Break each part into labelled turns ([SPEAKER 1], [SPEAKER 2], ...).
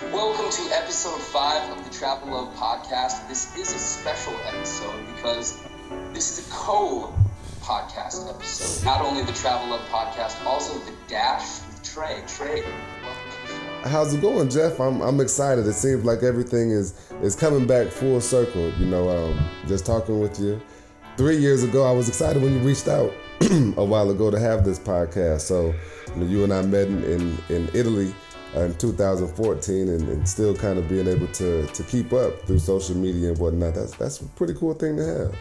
[SPEAKER 1] Welcome to episode 5 of the Travel Love Podcast. This is a special episode because this is a co-podcast episode. Not only the Travel Love Podcast, also the Dash with Trey. Trey, welcome to the show.
[SPEAKER 2] How's it going, Jeff? I'm excited. It seems like everything is coming back full circle. Just talking with you 3 years ago, I was excited when you reached out a while ago to have this podcast. So you and I met in Italy in 2014, and still kind of being able to keep up through social media and whatnot. That's a pretty cool thing to have.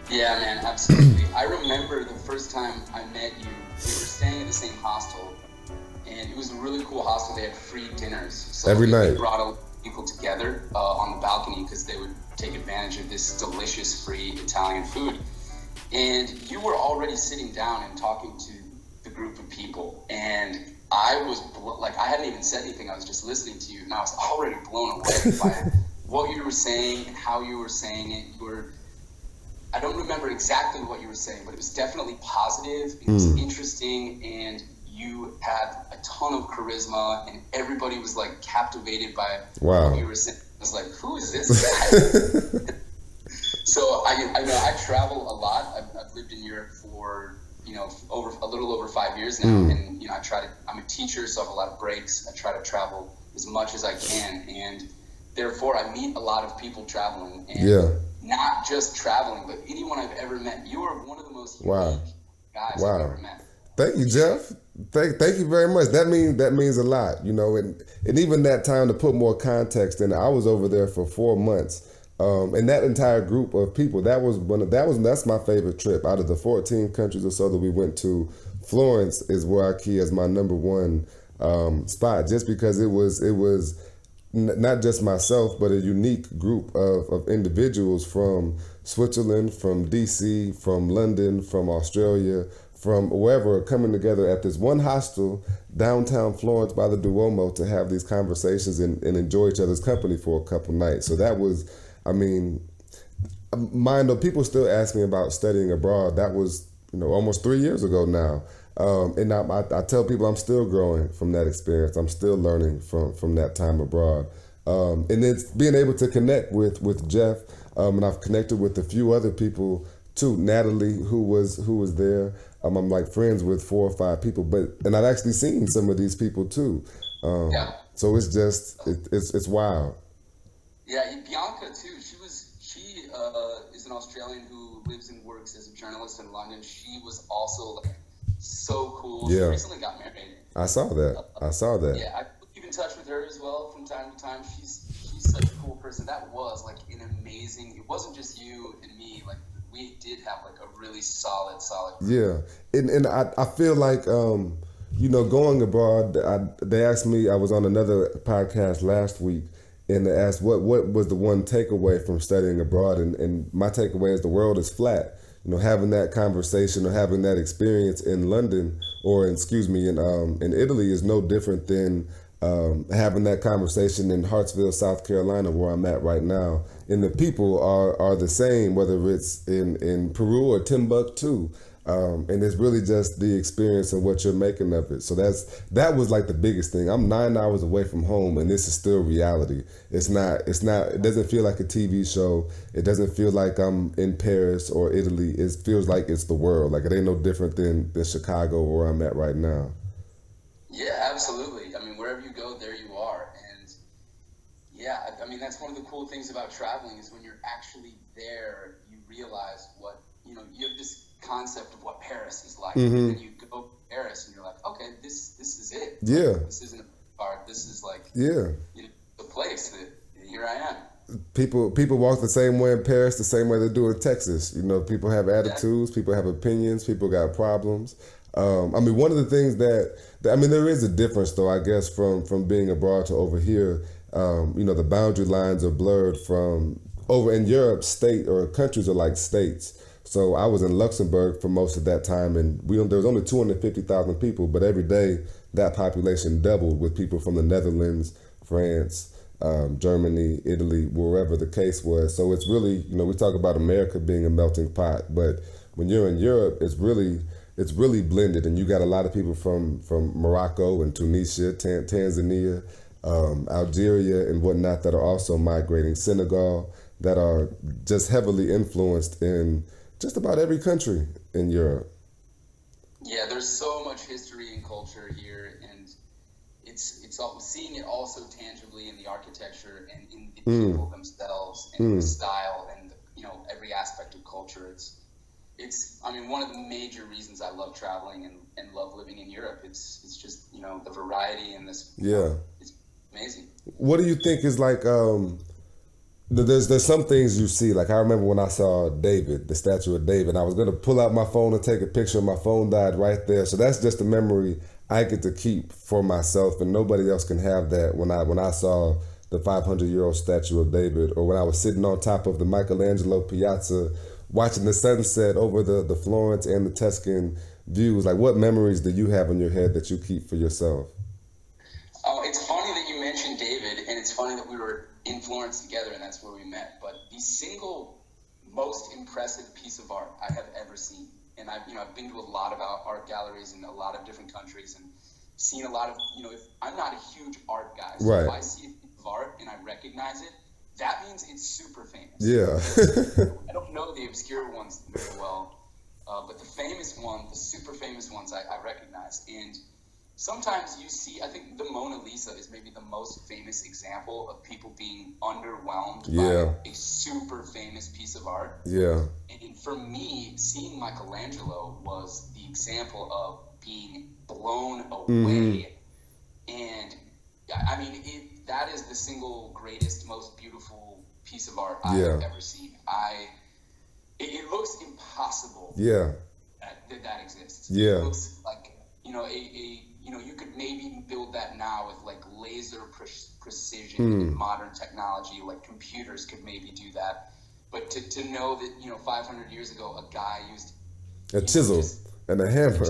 [SPEAKER 1] Yeah, man, absolutely. I remember the first time I met you, we were staying at the same hostel, and it was a really cool hostel. They had free dinners. So
[SPEAKER 2] every night.
[SPEAKER 1] They brought a lot of people together on the balcony because they would take advantage of this delicious free Italian food. And you were already sitting down and talking to the group of people, and I was I hadn't even said anything. I was just listening to you, and I was already blown away by what you were saying and how you were saying it. I don't remember exactly what you were saying, but it was definitely positive. It was interesting, and you had a ton of charisma, and everybody was like captivated by what you were saying. I was like, who is this guy? So I travel a lot. I've lived in Europe for a little over 5 years now, and I'm a teacher, so I have a lot of breaks. I try to travel as much as I can, and therefore I meet a lot of people traveling, and not just traveling, but anyone I've ever met. You are one of the most unique guys I've ever met.
[SPEAKER 2] Thank you, Jeff. Thank you very much. That means a lot, and even that time, to put more context in, I was over there for 4 months. And that entire group of people, that's my favorite trip. Out of the 14 countries or so that we went to, Florence is where I key as my number one spot, just because it was not just myself, but a unique group of individuals from Switzerland, from DC, from London, from Australia, from wherever, coming together at this one hostel downtown Florence by the Duomo to have these conversations and enjoy each other's company for a couple nights. So that was, mind though, people still ask me about studying abroad. That was, almost 3 years ago now. And I tell people I'm still growing from that experience. I'm still learning from that time abroad. And then being able to connect with Jeff, and I've connected with a few other people too. Natalie, who was there. I'm like friends with 4 or 5 people, and I've actually seen some of these people too. So it's just, it's wild.
[SPEAKER 1] Yeah, and Bianca too. She is an Australian who lives and works as a journalist in London. She was also so cool.
[SPEAKER 2] Yeah.
[SPEAKER 1] She recently got married.
[SPEAKER 2] I saw that.
[SPEAKER 1] Yeah, I keep in touch with her as well from time to time. She's such a cool person. That was like an amazing. It wasn't just you and me. Like we did have like a really solid.
[SPEAKER 2] Yeah, and I feel like going abroad. They asked me. I was on another podcast last week. And they asked what was the one takeaway from studying abroad, and my takeaway is the world is flat. Having that conversation or having that experience in London in Italy is no different than having that conversation in Hartsville, South Carolina, where I'm at right now. And the people are the same, whether it's in Peru or Timbuktu. And it's really just the experience and what you're making of it. So that was like the biggest thing. I'm 9 hours away from home, and this is still reality. It doesn't feel like a TV show. It doesn't feel like I'm in Paris or Italy. It feels like it's the world. Like it ain't no different than Chicago, where I'm at right now.
[SPEAKER 1] Yeah, absolutely. Wherever you go, there you are. And yeah, that's one of the cool things about traveling is when you're actually there, you realize what, you have this concept of what Paris is like, and then you go to Paris and you're like, okay, this is it.
[SPEAKER 2] Yeah,
[SPEAKER 1] this isn't a part. This is like
[SPEAKER 2] the
[SPEAKER 1] place that here I am.
[SPEAKER 2] People walk the same way in Paris, the same way they do in Texas. People have attitudes, people have opinions, people got problems. One of the things that there is a difference though, I guess, from being abroad to over here. The boundary lines are blurred. From over in Europe, state or countries are like states. So I was in Luxembourg for most of that time, and there was only 250,000 people, but every day that population doubled with people from the Netherlands, France, Germany, Italy, wherever the case was. So it's really, we talk about America being a melting pot, but when you're in Europe, it's really blended, and you got a lot of people from Morocco and Tunisia, Tanzania, Algeria and whatnot that are also migrating, Senegal, that are just heavily influenced in just about every country in Europe.
[SPEAKER 1] Yeah, there's so much history and culture here, and seeing it also tangibly in the architecture and in the people themselves and the style and every aspect of culture. It's I mean, one of the major reasons I love traveling and love living in Europe. It's just the variety and this.
[SPEAKER 2] Yeah.
[SPEAKER 1] It's amazing.
[SPEAKER 2] What do you think is like? There's some things you see. Like I remember when I saw David, the statue of David. I was gonna pull out my phone and take a picture. My phone died right there. So that's just a memory I get to keep for myself, and nobody else can have that. When I saw the 500-year-old statue of David, or when I was sitting on top of the Michelangelo Piazza, watching the sunset over the Florence and the Tuscan views. Like, what memories do you have in your head that you keep for yourself?
[SPEAKER 1] Oh, it's funny that you mentioned David, and it's funny that we were in Florence together, and that's where we met. But the single most impressive piece of art I have ever seen, and I've been to a lot of art galleries in a lot of different countries, and seen a lot of if I'm not a huge art guy, so
[SPEAKER 2] right.
[SPEAKER 1] If I see a piece of art and I recognize it, that means it's super famous.
[SPEAKER 2] Yeah.
[SPEAKER 1] I don't know the obscure ones very well, but the famous one, the super famous ones, I recognize. And sometimes you see, I think the Mona Lisa is maybe the most famous example of people being underwhelmed by a super famous piece of art.
[SPEAKER 2] Yeah.
[SPEAKER 1] And for me, seeing Michelangelo was the example of being blown away. And I mean, that is the single greatest, most beautiful piece of art I have ever seen. It looks impossible.
[SPEAKER 2] Yeah.
[SPEAKER 1] That exists.
[SPEAKER 2] Yeah.
[SPEAKER 1] It looks like you could maybe build that now with like laser precision and modern technology. Like computers could maybe do that. But to know that 500 years ago a guy used
[SPEAKER 2] a chisel and a hammer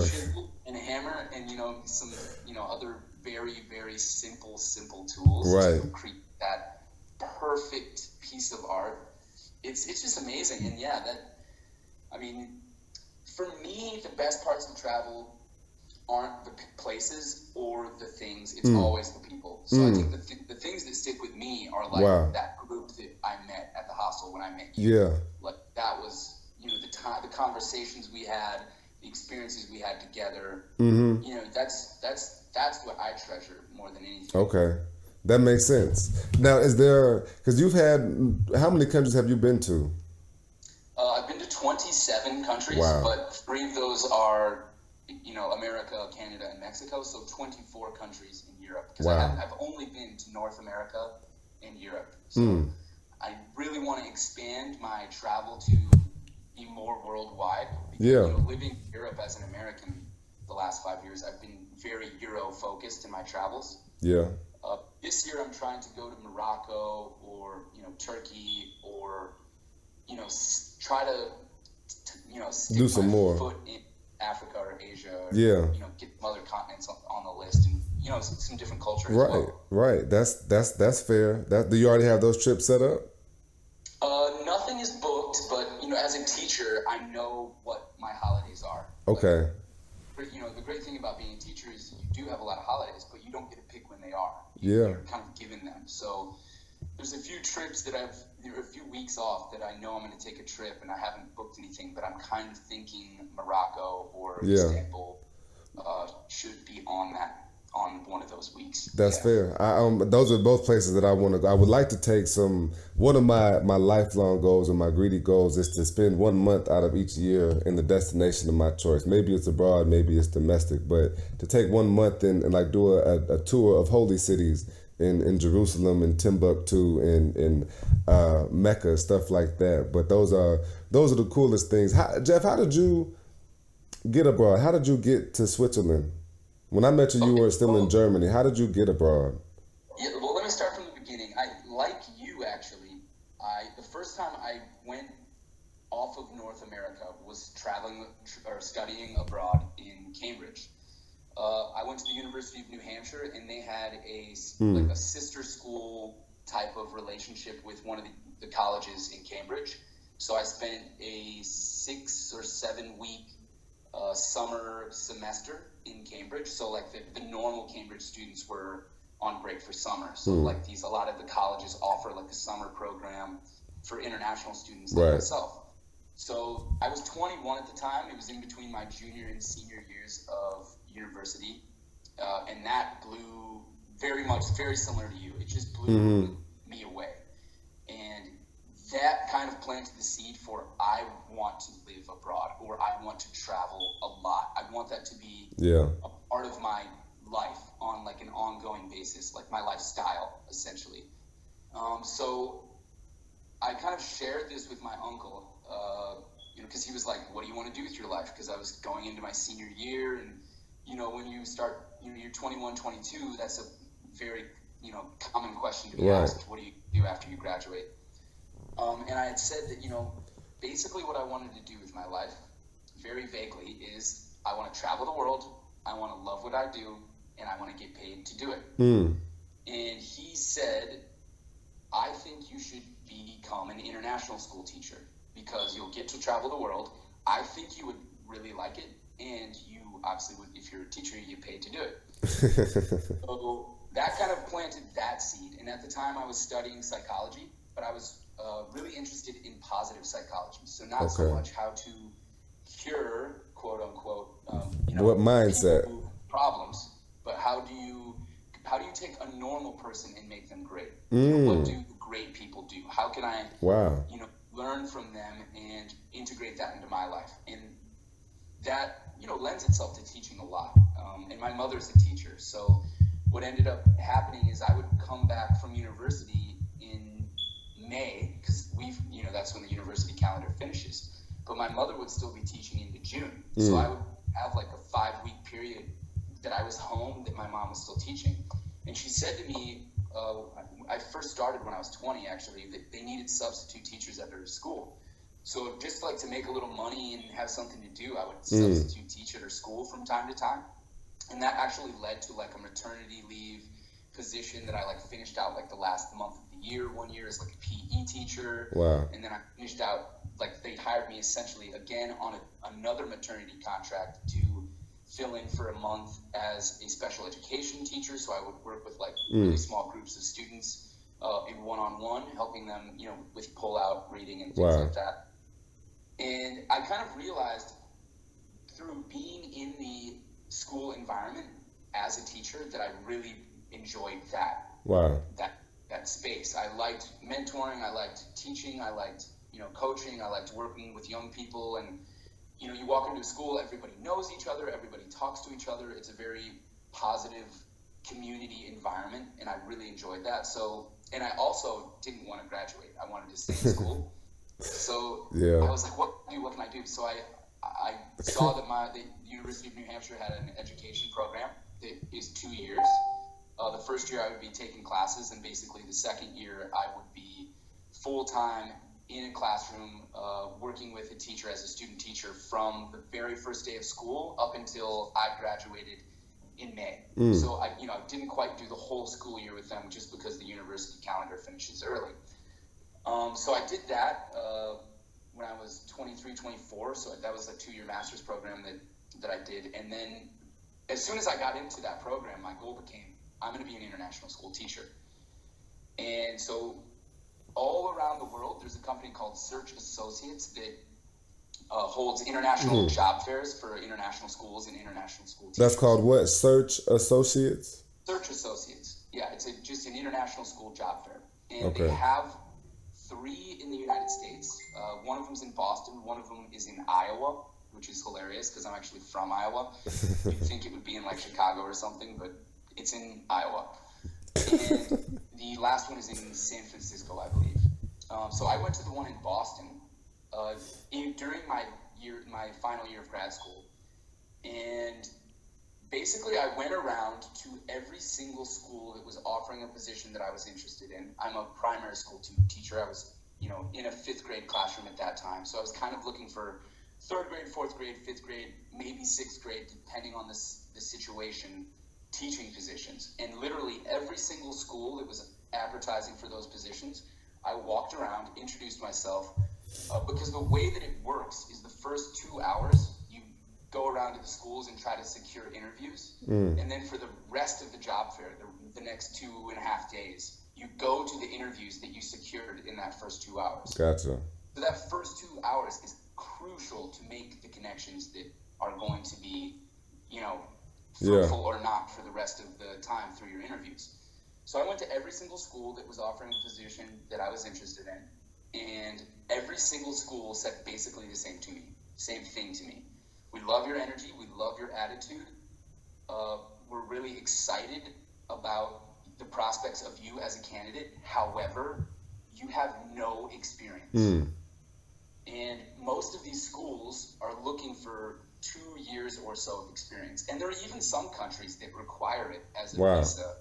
[SPEAKER 1] and some other very, very simple tools to create that perfect piece of art. It's just amazing. And for me, the best parts of travel aren't the places or the things. It's always the people. So I think the things that stick with me are like that group that I met at the hostel when I met you.
[SPEAKER 2] Yeah.
[SPEAKER 1] Like that was the conversations we had, the experiences we had together. That's what I treasure more than anything.
[SPEAKER 2] Okay, that makes sense. Now, because you've had, how many countries have you been to?
[SPEAKER 1] I've been to 27 countries, but 3 of those are, America, Canada, and Mexico. So 24 countries in Europe. Because I've only been to North America and Europe. So I really want to expand my travel to be more worldwide. Because, living in Europe as an American the last 5 years, I've been very Euro-focused in my travels.
[SPEAKER 2] Yeah.
[SPEAKER 1] This year I'm trying to go to Morocco or, Turkey or, try to stick
[SPEAKER 2] do some
[SPEAKER 1] my
[SPEAKER 2] more
[SPEAKER 1] foot in Africa or Asia or, get some other continents on the list and, some different cultures as well.
[SPEAKER 2] Right. That's fair. Do you already have those trips set up?
[SPEAKER 1] Nothing is booked, but, as a teacher, I know what my holidays are.
[SPEAKER 2] Okay.
[SPEAKER 1] The great thing about being a teacher is you do have a lot of holidays, but you don't get to pick when they are.
[SPEAKER 2] You're
[SPEAKER 1] kind of given them. So there's a few trips there are a few weeks off that I know I'm going to take a trip, and I haven't booked anything, but I'm kind of thinking Morocco or Istanbul should be on one of those weeks.
[SPEAKER 2] That's fair. Those are both places that I want to go. I would like to take one of my lifelong goals or my greedy goals is to spend 1 month out of each year in the destination of my choice. Maybe it's abroad, maybe it's domestic, but to take 1 month and like do a tour of holy cities in Jerusalem and Timbuktu and Mecca, stuff like that. But those are the coolest things. Jeff, how did you get abroad? How did you get to Switzerland? When I met you, you were still in Germany. How did you get abroad?
[SPEAKER 1] Yeah, well, let me start from the beginning. Like you, actually, the first time I went off of North America was traveling or studying abroad in Cambridge. I went to the University of New Hampshire, and they had a sister school type of relationship with one of the colleges in Cambridge. So I spent a 6 or 7 week summer semester in Cambridge. So like the normal Cambridge students were on break for summer. So like a lot of the colleges offer like a summer program for international students like myself. So I was 21 at the time. It was in between my junior and senior years of university. And that blew very similar to you. It just blew me away. And that kind of planted the seed for I want to live abroad, or I want to travel a lot. I want that to be a part of my life on like an ongoing basis, like my lifestyle, essentially. So I kind of shared this with my uncle, because he was like, what do you want to do with your life? Because I was going into my senior year, and, when you start, you're 21, 22, that's a very, common question to be asked. What do you do after you graduate? And I had said that, basically what I wanted to do with my life, very vaguely, is I want to travel the world, I want to love what I do, and I want to get paid to do it. And he said, I think you should become an international school teacher because you'll get to travel the world. I think you would really like it, and you obviously would, if you're a teacher, you get paid to do it. So that kind of planted that seed. And at the time I was studying psychology, but I was really interested in positive psychology. So so much how to cure, quote unquote,
[SPEAKER 2] what mindset
[SPEAKER 1] problems, but how do you take a normal person and make them great? What do great people do? How can I learn from them and integrate that into my life? And that lends itself to teaching a lot. And my mother's a teacher, so what ended up happening is I would come back from university in May, because that's when the university calendar finishes, but my mother would still be teaching into June. So I would have like a 5-week period that I was home that my mom was still teaching. And she said to me, I first started when I was 20, actually, that they needed substitute teachers at their school. So just like to make a little money and have something to do, I would substitute teach at her school from time to time. And that actually led to like a maternity leave position that I like finished out like the last month of the year. One year as like a PE teacher.
[SPEAKER 2] Wow.
[SPEAKER 1] And then I finished out, like they hired me essentially again on another maternity contract to fill in for a month as a special education teacher. So I would work with like really small groups of students in one-on-one, helping them, with pull-out reading and things like that. And I kind of realized through being in the school environment as a teacher that I really enjoyed that. That space. I liked mentoring, I liked teaching, I liked, coaching, I liked working with young people. And, you walk into a school, everybody knows each other, everybody talks to each other. It's a very positive community environment, and I really enjoyed that. So, and I also didn't want to graduate. I wanted to stay in school. So I was like, what can I do? So I saw that the University of New Hampshire had an education program that is 2 years. The first year I would be taking classes, and basically the second year I would be full-time in a classroom working with a teacher as a student teacher from the very first day of school up until I graduated in May. So I didn't quite do the whole school year with them just because the university calendar finishes early. So I did that when I was 23, 24. So that was a 2-year master's program that I did. And then as soon as I got into that program, my goal became, I'm going to be an international school teacher. And so all around the world, there's a company called Search Associates that holds international job fairs for international schools and international school teachers.
[SPEAKER 2] That's called what? Search Associates?
[SPEAKER 1] Search Associates. Yeah, it's just an international school job fair. And they have 3 in the United States. One of them's in Boston. One of them is in Iowa, which is hilarious because I'm actually from Iowa. You'd think it would be in like Chicago or something, but it's in Iowa. And the last one is in San Francisco, I believe. So I went to the one in Boston during my final year of grad school. And basically I went around to every single school that was offering a position that I was interested in. I'm a primary school teacher. I was, in a 5th grade classroom at that time. So I was kind of looking for 3rd grade, 4th grade, 5th grade, maybe 6th grade, depending on the situation, teaching positions. And literally every single school that was advertising for those positions, I walked around, introduced myself, because the way that it works is the first 2 hours, you go around around to the schools and try to secure interviews. And then for the rest of the job fair, the next 2.5 days, you go to the interviews that you secured in that first 2 hours.
[SPEAKER 2] Gotcha.
[SPEAKER 1] So that first 2 hours is crucial to make the connections that are going to be, fruitful or not for the rest of the time through your interviews. So I went to every single school that was offering a position that I was interested in, and every single school said basically the same thing to me. We love your energy. We love your attitude. We're really excited about the prospects of you as a candidate. However, you have no experience. And most of these schools are looking for 2 years or so of experience. And there are even some countries that require it as a visa.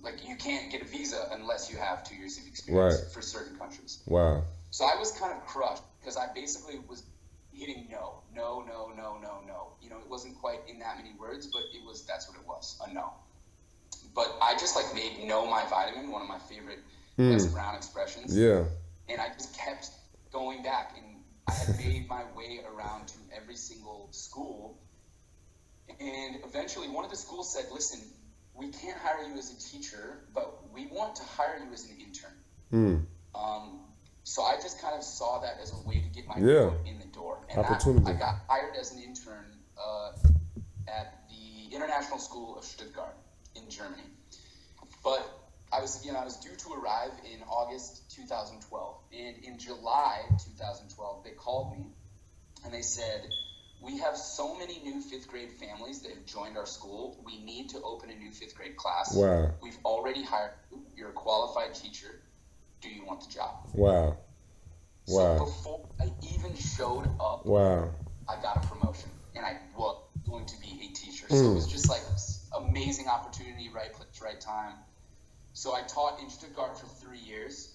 [SPEAKER 1] Like you can't get a visa unless you have 2 years of experience for certain countries.
[SPEAKER 2] Wow.
[SPEAKER 1] So I was kind of crushed because I basically was hitting no. It wasn't quite in that many words, but that's what it was, a no. But I just made no my vitamin, one of my favorite Les Brown expressions.
[SPEAKER 2] Yeah.
[SPEAKER 1] And I just kept going back, and I had made my way around to every single school. And eventually one of the schools said, listen, we can't hire you as a teacher, but we want to hire you as an intern. So I just kind of saw that as a way to get my foot in the door. And I got hired as an intern at the International School of Stuttgart in Germany. But I was due to arrive in August 2012. And in July 2012, they called me and they said, we have so many new 5th grade families that have joined our school. We need to open a new 5th grade class.
[SPEAKER 2] Wow.
[SPEAKER 1] We've already hired you. You're a qualified teacher. Do you want the job?
[SPEAKER 2] Wow.
[SPEAKER 1] So before I even showed up, I got a promotion, and I was going to be a teacher. So it was just this amazing opportunity, right place, right time. So I taught in Stuttgart for 3 years,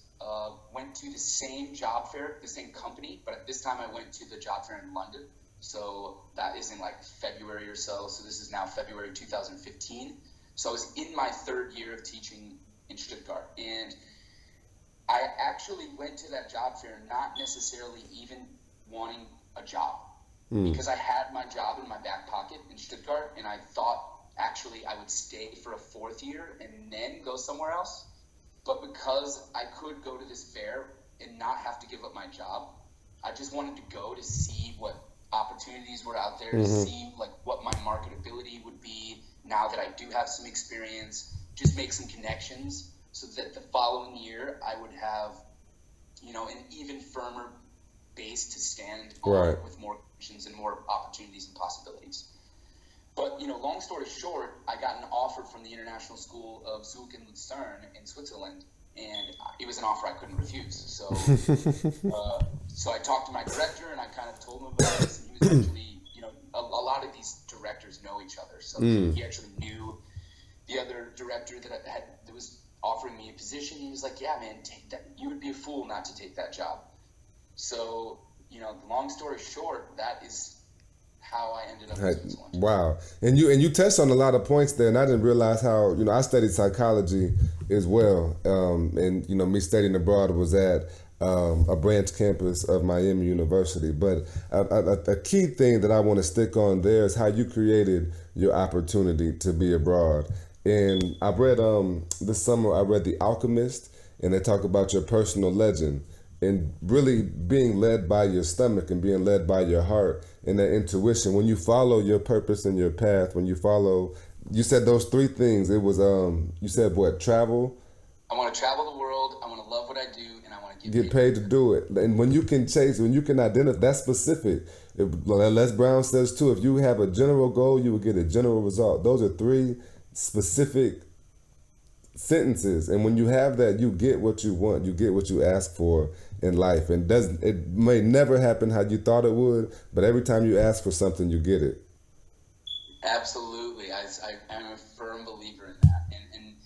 [SPEAKER 1] went to the same job fair, the same company, but at this time I went to the job fair in London. So that is in February or so. So this is now February 2015. So I was in my 3rd year of teaching in Stuttgart. And I actually went to that job fair not necessarily even wanting a job because I had my job in my back pocket in Stuttgart, and I thought actually I would stay for a 4th year and then go somewhere else. But because I could go to this fair and not have to give up my job, I just wanted to go to see what opportunities were out there, to see what my marketability would be now that I do have some experience, just make some connections so that the following year I would have, an even firmer base to stand on with more connections and more opportunities and possibilities. But, long story short, I got an offer from the International School of Zug and Lucerne in Switzerland, and it was an offer I couldn't refuse. So so I talked to my director, and I kind of told him about this, and he was actually, a lot of these directors know each other. So he actually knew the other director that was offering me a position. He was like, yeah, man, take that. You would be a fool not to take that job. So, long story short, that is how I ended up in Switzerland.
[SPEAKER 2] Wow. And you touched on a lot of points there, and I didn't realize how, I studied psychology as well. And, me studying abroad was at a branch campus of Miami University. But a key thing that I want to stick on there is how you created your opportunity to be abroad. And I read this summer, I read The Alchemist, and they talk about your personal legend and really being led by your stomach and being led by your heart and that intuition. When you follow your purpose and your path, when you follow, you said those 3 things. It was, you said what, travel?
[SPEAKER 1] I want to travel the world, I want to love what I do, and I want to
[SPEAKER 2] get paid to do it. And when you can identify, that's specific. Les Brown says too, if you have a general goal, you will get a general result. Those are 3 specific sentences, and when you have that, you get what you want, you get what you ask for in life. And it may never happen how you thought it would, but every time you ask for something, you get it.
[SPEAKER 1] Absolutely. I'm a firm believer in that. And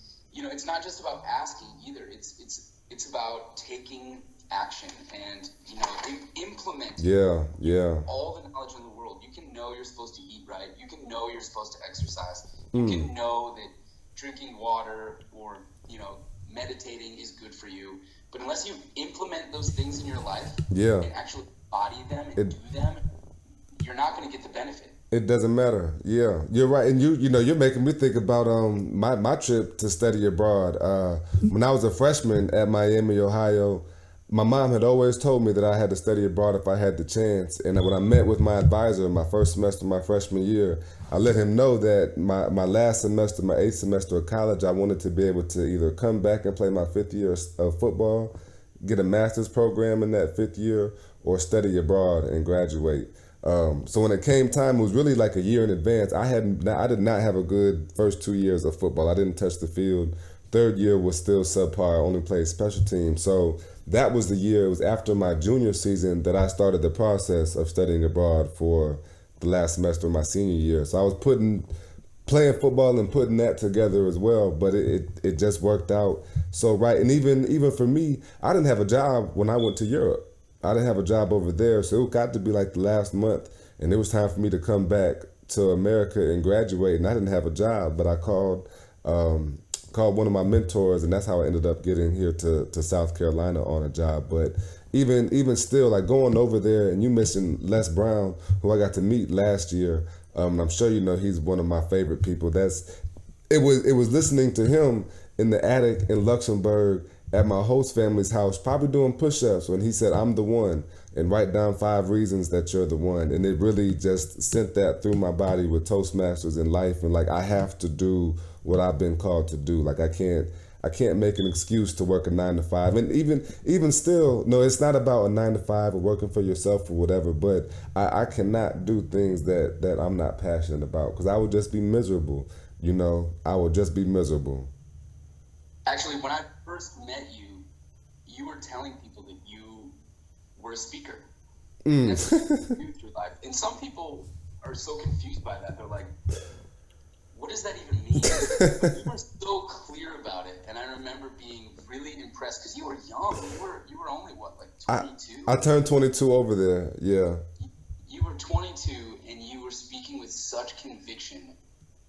[SPEAKER 1] it's not just about asking either. It's about taking action and implementing all the knowledge in the world. You can know you're supposed to eat right. You can know you're supposed to exercise. You can know that drinking water or meditating is good for you, but unless you implement those things in your life and actually embody them and do them you're not going to get the benefit.
[SPEAKER 2] It doesn't matter. Yeah, you're right. And you know, you're making me think about my trip to study abroad. When I was a freshman at Miami, Ohio, my mom had always told me that I had to study abroad if I had the chance. And when I met with my advisor my first semester, my freshman year, I let him know that my last semester, my 8th semester of college, I wanted to be able to either come back and play my 5th year of football, get a master's program in that 5th year, or study abroad and graduate. So when it came time, it was really like a year in advance. I did not have a good first 2 years of football. I didn't touch the field. 3rd year was still subpar. I only played special teams. So that was the year. It was after my junior season that I started the process of studying abroad for the last semester of my senior year. So I was playing football and putting that together as well, but it just worked out so right. And even for me, I didn't have a job when I went to Europe. I didn't have a job over there, so it got to be like the last month, and it was time for me to come back to America and graduate, and I didn't have a job, but I called one of my mentors, and that's how I ended up getting here to South Carolina on a job. But even still, like going over there, and you mentioned Les Brown, who I got to meet last year, and I'm sure you know he's one of my favorite people. It was listening to him in the attic in Luxembourg at my host family's house, probably doing push-ups, when he said, "I'm the one," and write down 5 reasons that you're the one. And it really just sent that through my body with Toastmasters in life. And like, I have to do what I've been called to do. Like, I can't make an excuse to work a 9 to 5. And even still, no, it's not about a 9 to 5 or working for yourself or whatever, but I cannot do things that I'm not passionate about, because I would just be miserable. You know, I would just be miserable.
[SPEAKER 1] Actually, when I first met you, you were telling people that you were a speaker. That's what you do through life. And some people are so confused by that. They're like, what does that even mean? But you were so clear about it. And I remember being really impressed because you were young. You were only, what, like 22?
[SPEAKER 2] I turned 22 over there, yeah.
[SPEAKER 1] You were 22 and you were speaking with such conviction.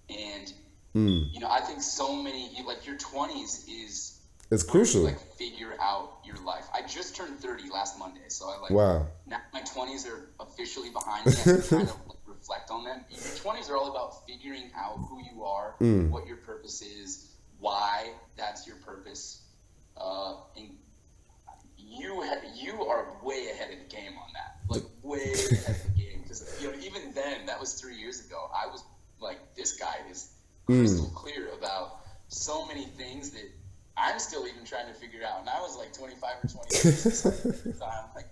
[SPEAKER 1] And you know, I think so many, like, your 20s is
[SPEAKER 2] it's crucial.
[SPEAKER 1] Like, figure out your life. I just turned 30 last Monday, so I
[SPEAKER 2] wow.
[SPEAKER 1] Now my 20s are officially behind me. I can kind of reflect on them. Your 20s are all about figuring out who you are, what your purpose is, why that's your purpose, and you are way ahead of the game on that. Like, way ahead of the game, because you know, even then, that was 3 years ago. I was like, this guy is crystal clear about so many things that I'm still even trying to figure out. And I was like 25 or 26 at the time, like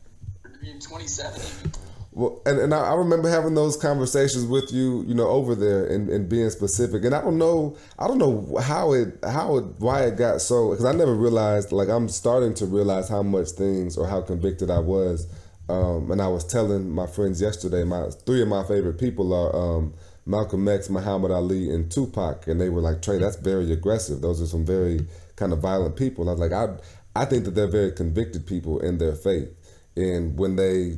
[SPEAKER 1] 27 even.
[SPEAKER 2] Well, and I remember having those conversations with you, you know, over there and being specific. And I don't know why it got so, because I never realized, like, I'm starting to realize how much things or how convicted I was. And I was telling my friends yesterday, 3 of my favorite people are Malcolm X, Muhammad Ali, and Tupac, and they were like, "Trey, that's very aggressive. Those are some very kind of violent people." I was like, I think that they're very convicted people in their faith, and when they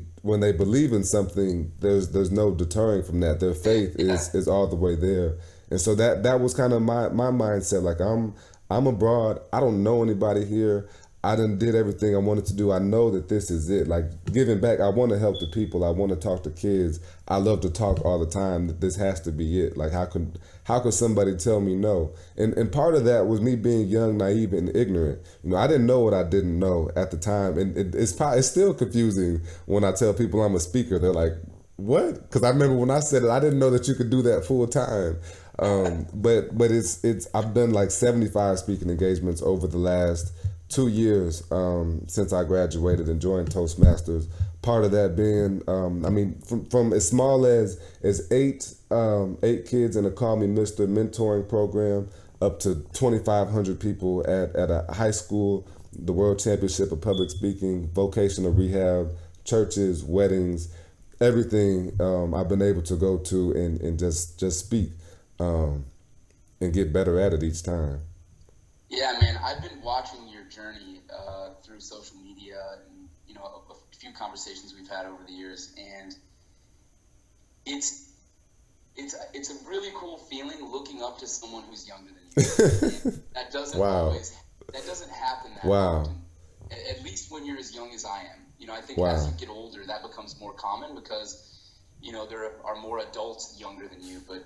[SPEAKER 2] believe in something, there's no deterring from that. Their faith is all the way there, and so that was kind of my mindset. Like, I'm abroad. I don't know anybody here. I done did everything I wanted to do. I know that this is it. Like, giving back, I want to help the people. I want to talk to kids. I love to talk all the time. That this has to be it. Like, how could somebody tell me no? And part of that was me being young, naive, and ignorant. You know, I didn't know what I didn't know at the time. And it's still confusing when I tell people I'm a speaker. They're like, what? Because I remember when I said it, I didn't know that you could do that full time. But it's I've done like 75 speaking engagements over the last 2 years since I graduated and joined Toastmasters. Part of that being, I mean, from as small as 8 kids in a Call Me Mr. mentoring program up to 2,500 people at a high school, the World Championship of Public Speaking, vocational rehab, churches, weddings, everything I've been able to go to and just speak and get better at it each time.
[SPEAKER 1] Yeah, man, I've been watching your journey through social media and, you know, a few conversations we've had over the years, and it's a really cool feeling looking up to someone who's younger than you. That doesn't happen that often. At least when you're as young as I am. You know, I think as you get older, that becomes more common because there are more adults younger than you, but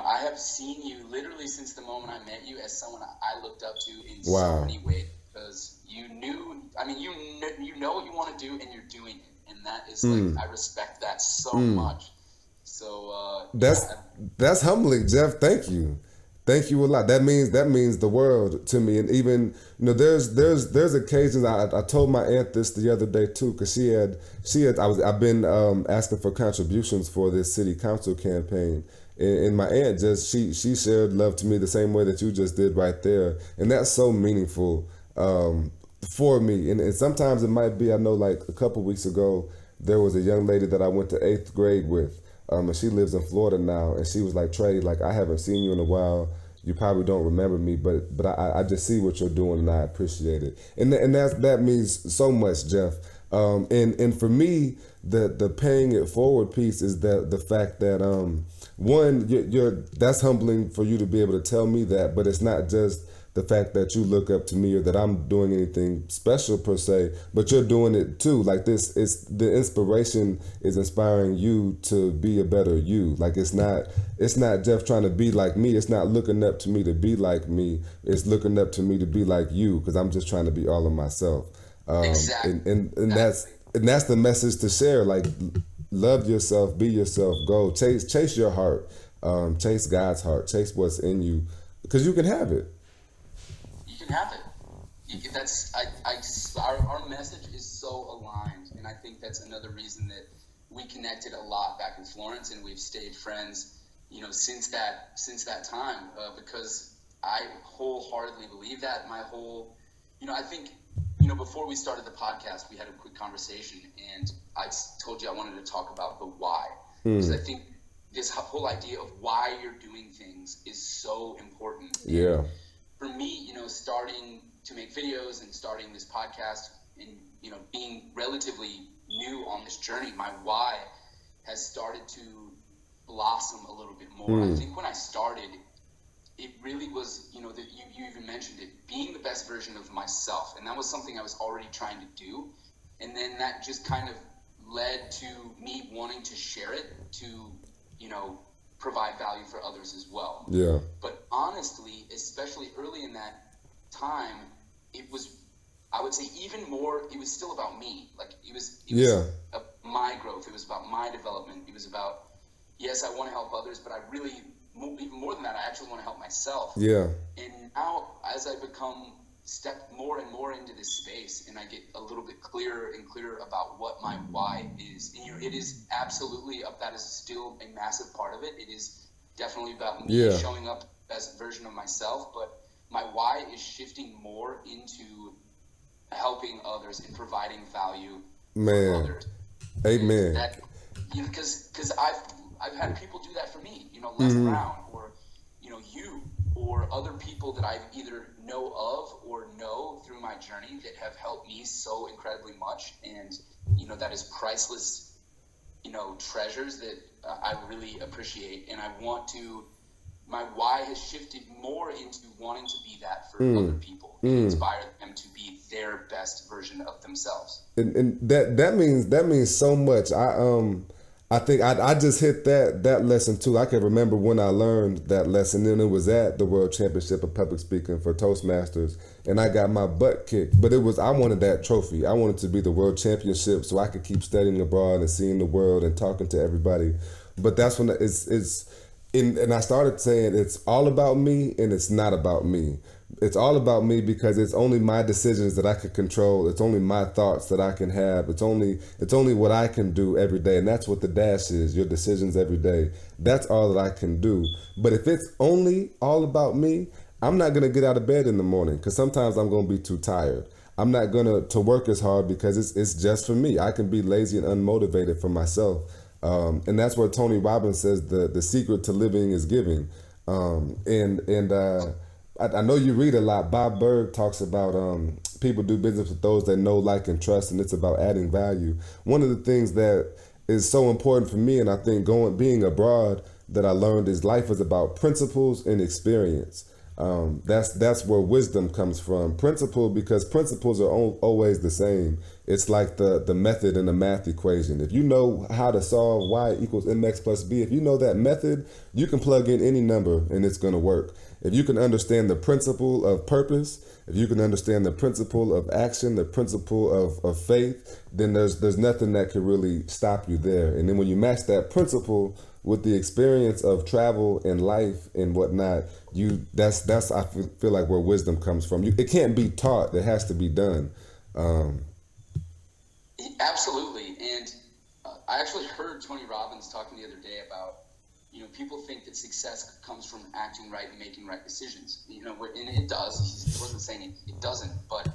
[SPEAKER 1] I have seen you literally since the moment I met you as someone I looked up to in so
[SPEAKER 2] Wow.
[SPEAKER 1] many ways, because you knew, I mean, you know what you want to do and you're doing it. And that is like, I respect that so much. So,
[SPEAKER 2] That's that's humbling, Jeff. Thank you a lot. That means the world to me. And even there's occasions I told my aunt this the other day too, because I've been asking for contributions for this city council campaign, and my aunt she shared love to me the same way that you just did right there, and that's so meaningful for me. And sometimes it might be, I know, like a couple weeks ago there was a young lady that I went to 8th grade with. And she lives in Florida now, and she was like, Trey, like, I haven't seen you in a while. You probably don't remember me, but I just see what you're doing, and I appreciate it. And that means so much, Jeff. And for me, the paying it forward piece is the fact that one, that's humbling for you to be able to tell me that, but it's not just the fact that you look up to me or that I'm doing anything special per se, but you're doing it too. Like this, it's the inspiration is inspiring you to be a better you. Like it's not Jeff trying to be like me. It's not looking up to me to be like me. It's looking up to me to be like you, because I'm just trying to be all of myself.
[SPEAKER 1] exactly.
[SPEAKER 2] And that's the message to share. Like, love yourself, be yourself, go chase your heart, chase God's heart, chase what's in you, because you can have it.
[SPEAKER 1] You can have it. Our message is so aligned, and I think that's another reason that we connected a lot back in Florence, and we've stayed friends, since that time, because I wholeheartedly believe that. I think, before we started the podcast, we had a quick conversation, and I told you I wanted to talk about the why, because I think this whole idea of why you're doing things is so important.
[SPEAKER 2] Yeah.
[SPEAKER 1] For me, starting to make videos and starting this podcast and, being relatively new on this journey, my why has started to blossom a little bit more. I think when I started, it really was, that you even mentioned it, being the best version of myself. And that was something I was already trying to do. And then that just kind of led to me wanting to share it to, provide value for others as well.
[SPEAKER 2] Yeah.
[SPEAKER 1] But honestly, especially early in that time, it was, I would say, even more, it was still about me. Like it was my growth. It was about my development. It was about, yes, I want to help others, but I really, even more than that, I actually want to help myself.
[SPEAKER 2] Yeah.
[SPEAKER 1] And now, as I step more and more into this space, and I get a little bit clearer and clearer about what my why is. And it is absolutely that is still a massive part of it. It is definitely about me showing up as a version of myself, but my why is shifting more into helping others and providing value for others.
[SPEAKER 2] Amen.
[SPEAKER 1] That, because I've had people do that for me, Les Brown, or you, or other people that I either know of or know through my journey that have helped me so incredibly much, and that is priceless, treasures that I really appreciate, and my why has shifted more into wanting to be that for other people and inspire them to be their best version of themselves.
[SPEAKER 2] And that means so much. I think I just hit that lesson too. I can remember when I learned that lesson, and it was at the World Championship of Public Speaking for Toastmasters, and I got my butt kicked. But I wanted that trophy. I wanted to be the World Championship so I could keep studying abroad and seeing the world and talking to everybody. But that's when and I started saying it's all about me and it's not about me. It's all about me because it's only my decisions that I can control. It's only my thoughts that I can have. It's only what I can do every day. And that's what the dash is, your decisions every day. That's all that I can do. But if it's only all about me, I'm not going to get out of bed in the morning because sometimes I'm going to be too tired. I'm not going to work as hard because it's just for me. I can be lazy and unmotivated for myself. And that's where Tony Robbins says the secret to living is giving. I know you read a lot. Bob Berg talks about people do business with those they know, like, and trust, and it's about adding value. One of the things that is so important for me, and I think being abroad, that I learned is life is about principles and experience. That's where wisdom comes from. Principle, because principles are always the same. It's like the method in the math equation. If you know how to solve y equals mx plus b, if you know that method, you can plug in any number and it's going to work. If you can understand the principle of purpose, if you can understand the principle of action, the principle of faith, then there's nothing that can really stop you there. And then when you match that principle with the experience of travel and life and whatnot, that's I feel like where wisdom comes from. It can't be taught; it has to be done.
[SPEAKER 1] Absolutely, and I actually heard Tony Robbins talking the other day about, people think that success comes from acting right and making right decisions. And it does. He wasn't saying it doesn't, but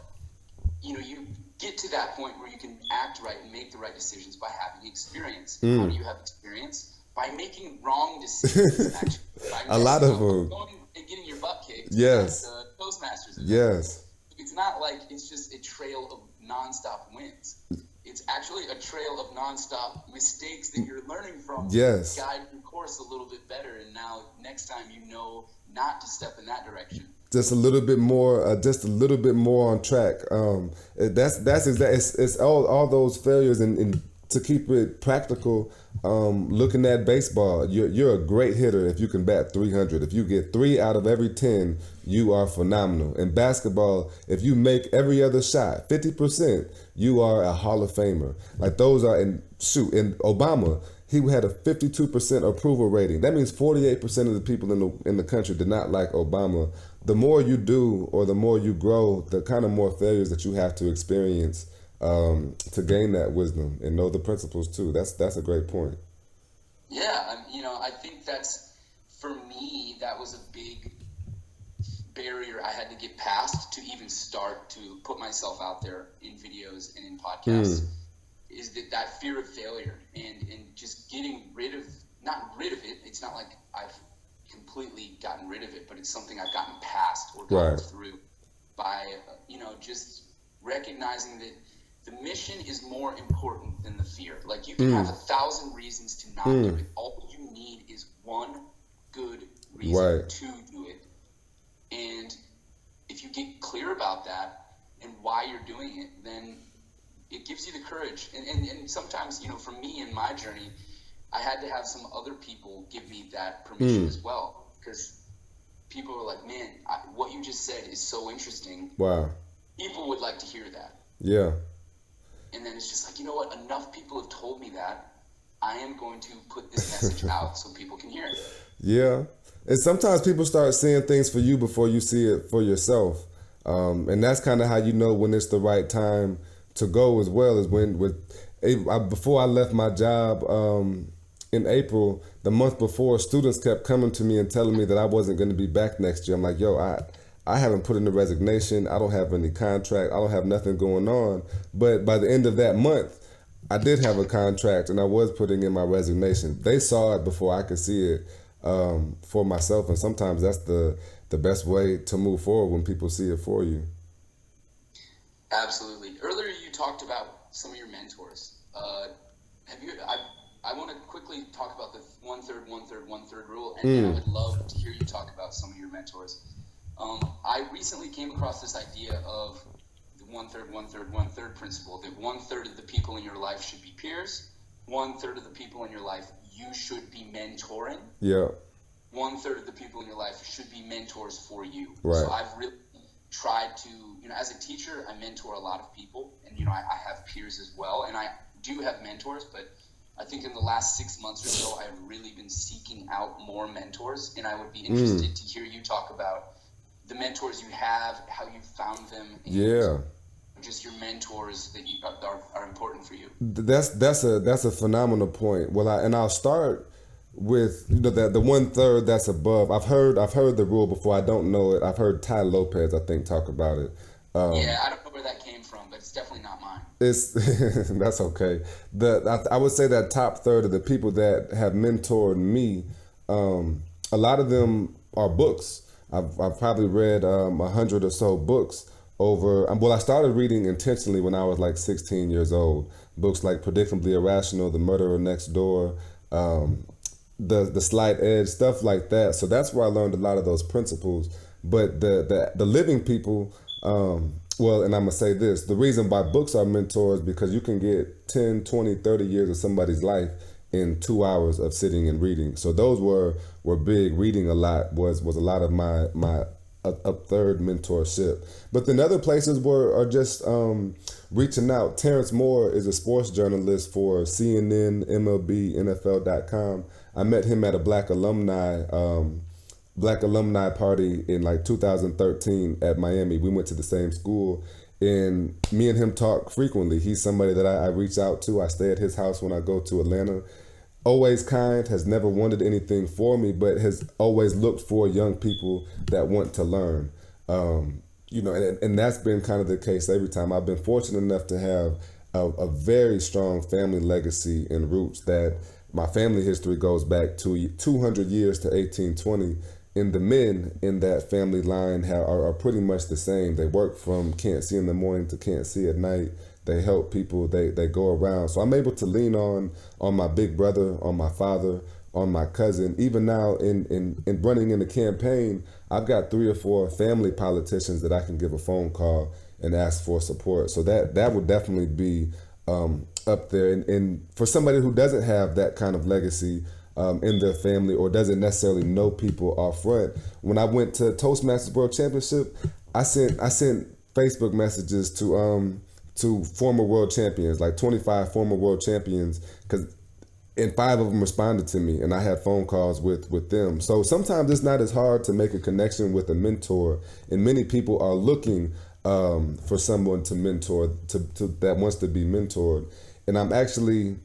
[SPEAKER 1] you get to that point where you can act right and make the right decisions by having experience. How do you have experience? By making wrong decisions. Actually,
[SPEAKER 2] a lot of them.
[SPEAKER 1] Going and getting your butt kicked.
[SPEAKER 2] Yes.
[SPEAKER 1] At the Toastmasters event.
[SPEAKER 2] Yes.
[SPEAKER 1] It's not like it's just a trail of nonstop wins. It's actually a trail of nonstop mistakes that you're learning from.
[SPEAKER 2] Yes.
[SPEAKER 1] Guide your course a little bit better, and now next time you know not to step in that direction.
[SPEAKER 2] Just a little bit more, on track. That's exactly. It's all those failures, and to keep it practical, looking at baseball, you're a great hitter if you can bat 300. If you get 3 out of every 10, you are phenomenal. In basketball, if you make every other shot 50%, you are a Hall of Famer. Like those are, in Obama, he had a 52% approval rating. That means 48% of the people in the country did not like Obama. The more you do, or the more you grow, the kind of more failures that you have to experience to gain that wisdom and know the principles too. That's a great point.
[SPEAKER 1] Yeah, I think that's, for me, that was a big barrier I had to get past to even start to put myself out there in videos and in podcasts. Is that fear of failure, and just getting not rid of it. It's not like I've completely gotten rid of it, but it's something I've gotten past or gotten through by just recognizing that the mission is more important than the fear. Like, you can have 1,000 reasons to not do it. All you need is one good reason to do it. And if you get clear about that and why you're doing it, then it gives you the courage. And sometimes, for me in my journey, I had to have some other people give me that permission as well. Because people were like, man, what you just said is so interesting.
[SPEAKER 2] Wow.
[SPEAKER 1] People would like to hear that.
[SPEAKER 2] Yeah.
[SPEAKER 1] And then it's just like, you know what? Enough people have told me that. I am going to put this message out so people can hear it.
[SPEAKER 2] Yeah. And sometimes people start seeing things for you before you see it for yourself. And that's kind of how you know when it's the right time to go as well, as before I left my job in April, the month before, students kept coming to me and telling me that I wasn't going to be back next year. I'm like, yo, I haven't put in the resignation. I don't have any contract. I don't have nothing going on. But by the end of that month, I did have a contract and I was putting in my resignation. They saw it before I could see it for myself. And sometimes that's the best way to move forward, when people see it for you.
[SPEAKER 1] Absolutely. Earlier you talked about some of your mentors. I want to quickly talk about the 1/3, 1/3, 1/3 rule, and then I would love to hear you talk about some of your mentors. I recently came across this idea of the 1/3, 1/3, 1/3 principle, that 1/3 of the people in your life should be peers, 1/3 of the people in your life you should be mentoring.
[SPEAKER 2] Yeah.
[SPEAKER 1] 1/3 of the people in your life should be mentors for you.
[SPEAKER 2] Right.
[SPEAKER 1] So I've really tried to, as a teacher, I mentor a lot of people, and I have peers as well, and I do have mentors, but I think in the last 6 months or so, I've really been seeking out more mentors, and I would be interested to hear you talk about the mentors you have, how you found them, and just your mentors that are important for you.
[SPEAKER 2] That's a phenomenal point. Well, I'll start with the 1/3 that's above. I've heard the rule before. I don't know it. I've heard Ty Lopez, I think, talk about it.
[SPEAKER 1] Yeah, I don't know where that came from, but it's definitely not mine.
[SPEAKER 2] It's that's okay. I would say that top third of the people that have mentored me, a lot of them are books. I've probably read 100 or so books over. Well, I started reading intentionally when I was like 16 years old. Books like Predictably Irrational, The Murderer Next Door, The Slight Edge, stuff like that. So that's where I learned a lot of those principles. but the living people. Well, and I'm gonna say this: the reason why books are mentors because you can get 10, 20, 30 years of somebody's life in 2 hours of sitting and reading. So those were big. Reading a lot was a lot of my a third mentorship. But then other places are just reaching out. Terrence Moore is a sports journalist for CNN, MLB, NFL.com. I met him at a Black alumni party in like 2013 at Miami. We went to the same school, and me and him talk frequently. He's somebody that I reach out to. I stay at his house when I go to Atlanta. Always kind, has never wanted anything for me, but has always looked for young people that want to learn. And that's been kind of the case every time. I've been fortunate enough to have a very strong family legacy and roots that my family history goes back to 200 years to 1820. And the men in that family line are pretty much the same. They work from can't see in the morning to can't see at night. They help people. They go around. So I'm able to lean on my big brother, on my father, on my cousin. Even now in running in the campaign, I've got 3 or 4 family politicians that I can give a phone call and ask for support. So that would definitely be up there. And for somebody who doesn't have that kind of legacy in their family or doesn't necessarily know people off front, when I went to Toastmasters World Championship, I sent Facebook messages to former world champions, like 25 former world champions, and 5 of them responded to me, and I had phone calls with them. So sometimes it's not as hard to make a connection with a mentor, and many people are looking for someone to mentor, to that wants to be mentored. And I'm actually,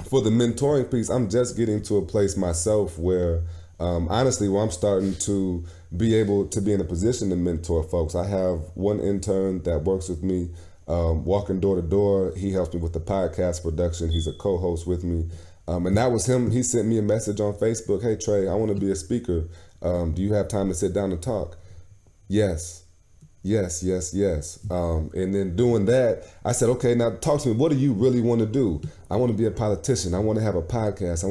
[SPEAKER 2] for the mentoring piece, I'm just getting to a place myself where, honestly, where I'm starting to be able to be in a position to mentor folks. I have one intern that works with me, walking door to door. He helps me with the podcast production. He's a co-host with me. And that was him. He sent me a message on Facebook. Hey, Trey, I want to be a speaker. Do you have time to sit down and talk? Yes. And then doing that, I said, okay, now talk to me. What do you really want to do? I want to be a politician. I want to have a podcast.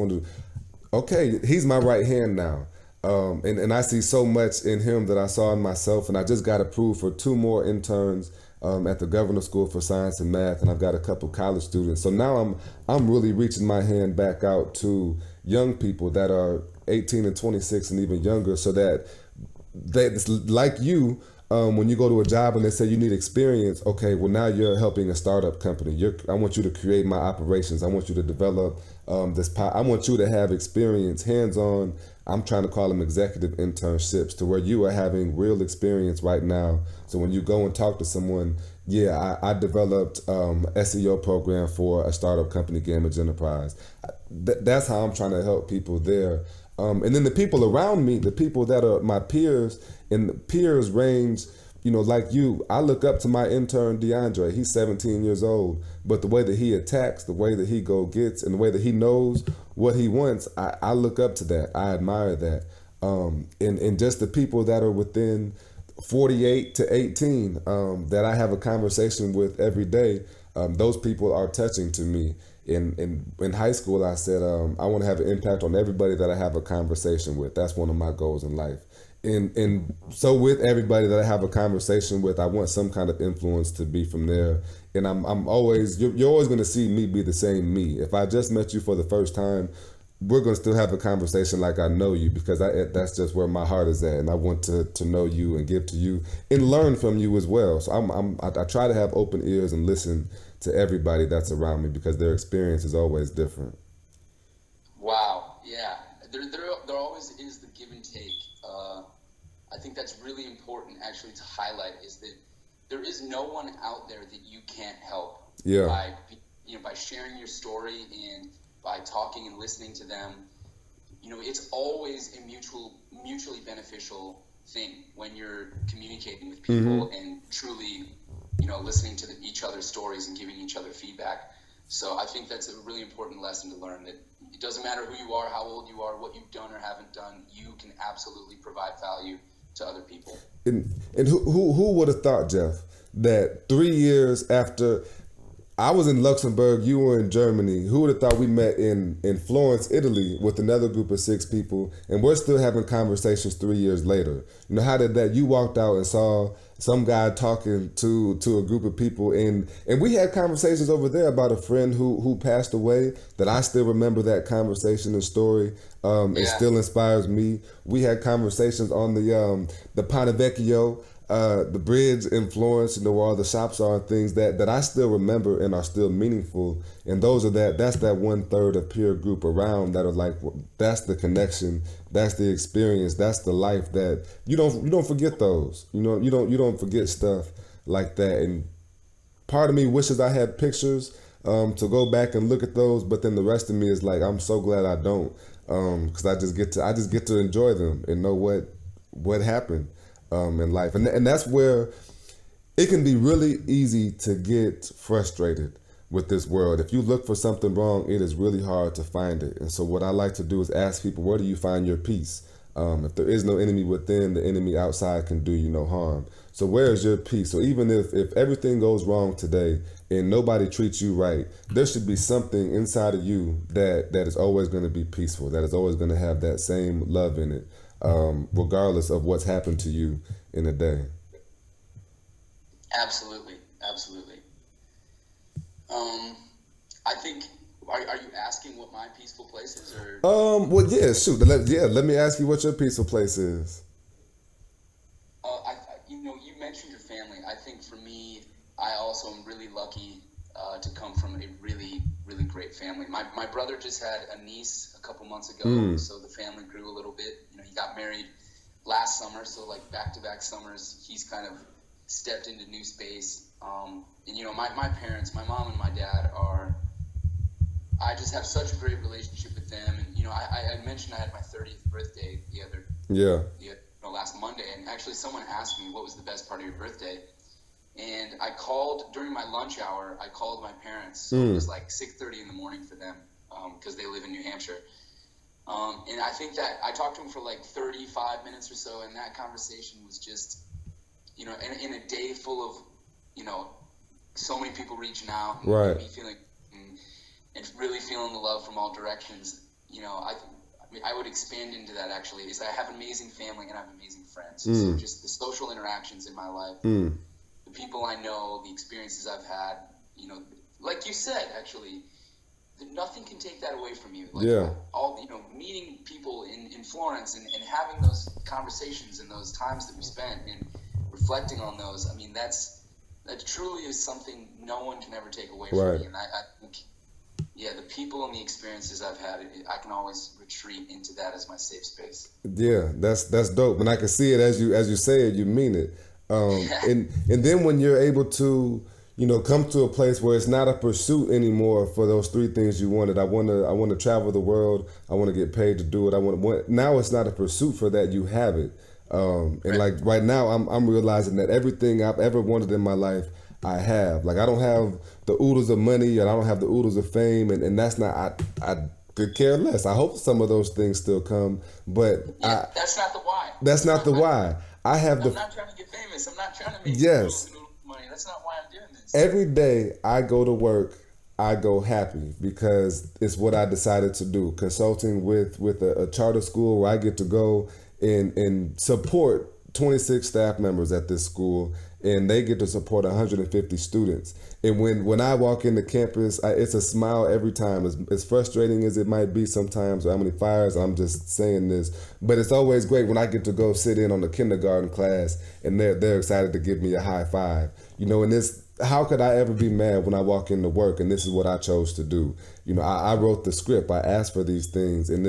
[SPEAKER 2] Okay, he's my right hand now. And I see so much in him that I saw in myself. And I just got approved for 2 more interns at the Governor School for Science and Math, and I've got a couple college students. So now I'm really reaching my hand back out to young people that are 18 and 26 and even younger, so that it's like you. When you go to a job and they say you need experience, okay, well now you're helping a startup company. I want you to create my operations. I want you to develop I want you to have experience, hands-on. I'm trying to call them executive internships, to where you are having real experience right now. So when you go and talk to someone, I developed SEO program for a startup company, Gamage Enterprise. That's how I'm trying to help people there. And then the people around me, the people that are my peers, and the peers range, like you, I look up to my intern, DeAndre. He's 17 years old, but the way that he attacks, the way that he gets, and the way that he knows what he wants, I look up to that. I admire that. And just the people that are within 48 to 18 that I have a conversation with every day, those people are touching to me. In high school, I said, I want to have an impact on everybody that I have a conversation with. That's one of my goals in life. And so with everybody that I have a conversation with, I want some kind of influence to be from there. And I'm always, you're always going to see me be the same me. If I just met you for the first time, we're going to still have a conversation like I know you, because that's just where my heart is at. And I want to know you and give to you and learn from you as well. So I try to have open ears and listen to everybody that's around me, because their experience is always different.
[SPEAKER 1] Wow. Yeah. There always is the give and take. I think that's really important actually to highlight, is that there is no one out there that you can't help.
[SPEAKER 2] Yeah.
[SPEAKER 1] By sharing your story and by talking and listening to them. It's always a mutually beneficial thing when you're communicating with people and truly, listening to each other's stories and giving each other feedback. So I think that's a really important lesson to learn, that it doesn't matter who you are, how old you are, what you've done or haven't done, you can absolutely provide value to other people. And
[SPEAKER 2] who would have thought, Jeff, that 3 years after I was in Luxembourg, you were in Germany. Who would have thought we met in Florence, Italy with another group of 6 people, and we're still having conversations 3 years later. You know, how did that, you walked out and saw some guy talking to a group of people, and we had conversations over there about a friend who passed away, that I still remember that conversation and story. It still inspires me. We had conversations on the Ponte Vecchio, the bridge in Florence, you know, where all the shops are and things that I still remember and are still meaningful. And that's that 1/3 of peer group around that are like, that's the connection, that's the experience, that's the life that you don't forget those. You know, you don't forget stuff like that. And part of me wishes I had pictures to go back and look at those, but then the rest of me is like, I'm so glad I don't, because I just get to enjoy them and know what happened in life. And that's where it can be really easy to get frustrated with this world. If you look for something wrong, it is really hard to find it. And so what I like to do is ask people, where do you find your peace? If there is no enemy within, the enemy outside can do you no harm. So where is your peace? So even if everything goes wrong today and nobody treats you right, there should be something inside of you that is always going to be peaceful, that is always going to have that same love in it, regardless of what's happened to you in a day.
[SPEAKER 1] Absolutely. I think, are you asking what my peaceful place is, or?
[SPEAKER 2] Well, yeah, shoot. Let me ask you what your peaceful place is.
[SPEAKER 1] You mentioned your family. I think for me, I also am really lucky to come from a really, really great family. My brother just had a niece a couple months ago, so the family grew a little bit. You know, he got married last summer, so like back-to-back summers, he's kind of stepped into new space. And you know, my parents, my mom and my dad I just have such a great relationship with them. And you know, I mentioned I had my 30th birthday last Monday, and actually someone asked me what was the best part of your birthday, and I called during my lunch hour. I called my parents, so it was like 6:30 in the morning for them, because they live in New Hampshire. And I think that I talked to them for like 35 minutes or so, and that conversation was just, you know, in a day full of, you know, so many people reaching out, and
[SPEAKER 2] right,
[SPEAKER 1] me feeling and really feeling the love from all directions. You know, I would expand into that actually, is I have an amazing family and I have amazing friends. So just the social interactions in my life, the people I know, the experiences I've had, you know, like you said, actually, nothing can take that away from you. Like all, you know, meeting people in Florence and having those conversations and those times that we spent and reflecting on those. I mean, that truly is something no one can ever take away from me. And I think, the people and the experiences I've had, I can always retreat into that as my safe space.
[SPEAKER 2] Yeah, that's dope. And I can see it as you say it, you mean it. And then when you're able to, you know, come to a place where it's not a pursuit anymore for those 3 things you wanted. I want to travel the world. I want to get paid to do it. Now it's not a pursuit for that. You have it. And like right now, I'm realizing that everything I've ever wanted in my life, I have. Like, I don't have the oodles of money and I don't have the oodles of fame, and that's not, I could care less. I hope some of those things still come, but
[SPEAKER 1] that's not the why.
[SPEAKER 2] That's not the why. I'm
[SPEAKER 1] not trying to get famous. I'm not trying to make money. That's not why I'm doing this.
[SPEAKER 2] Every day I go to work, I go happy because it's what I decided to do. Consulting with a charter school where I get to go and support 26 staff members at this school, and they get to support 150 students. And when I walk into campus, it's a smile every time. As frustrating as it might be sometimes, or how many fires, I'm just saying this, but it's always great when I get to go sit in on the kindergarten class and they're excited to give me a high five. You know, and how could I ever be mad when I walk into work and this is what I chose to do? You know, I wrote the script, I asked for these things, and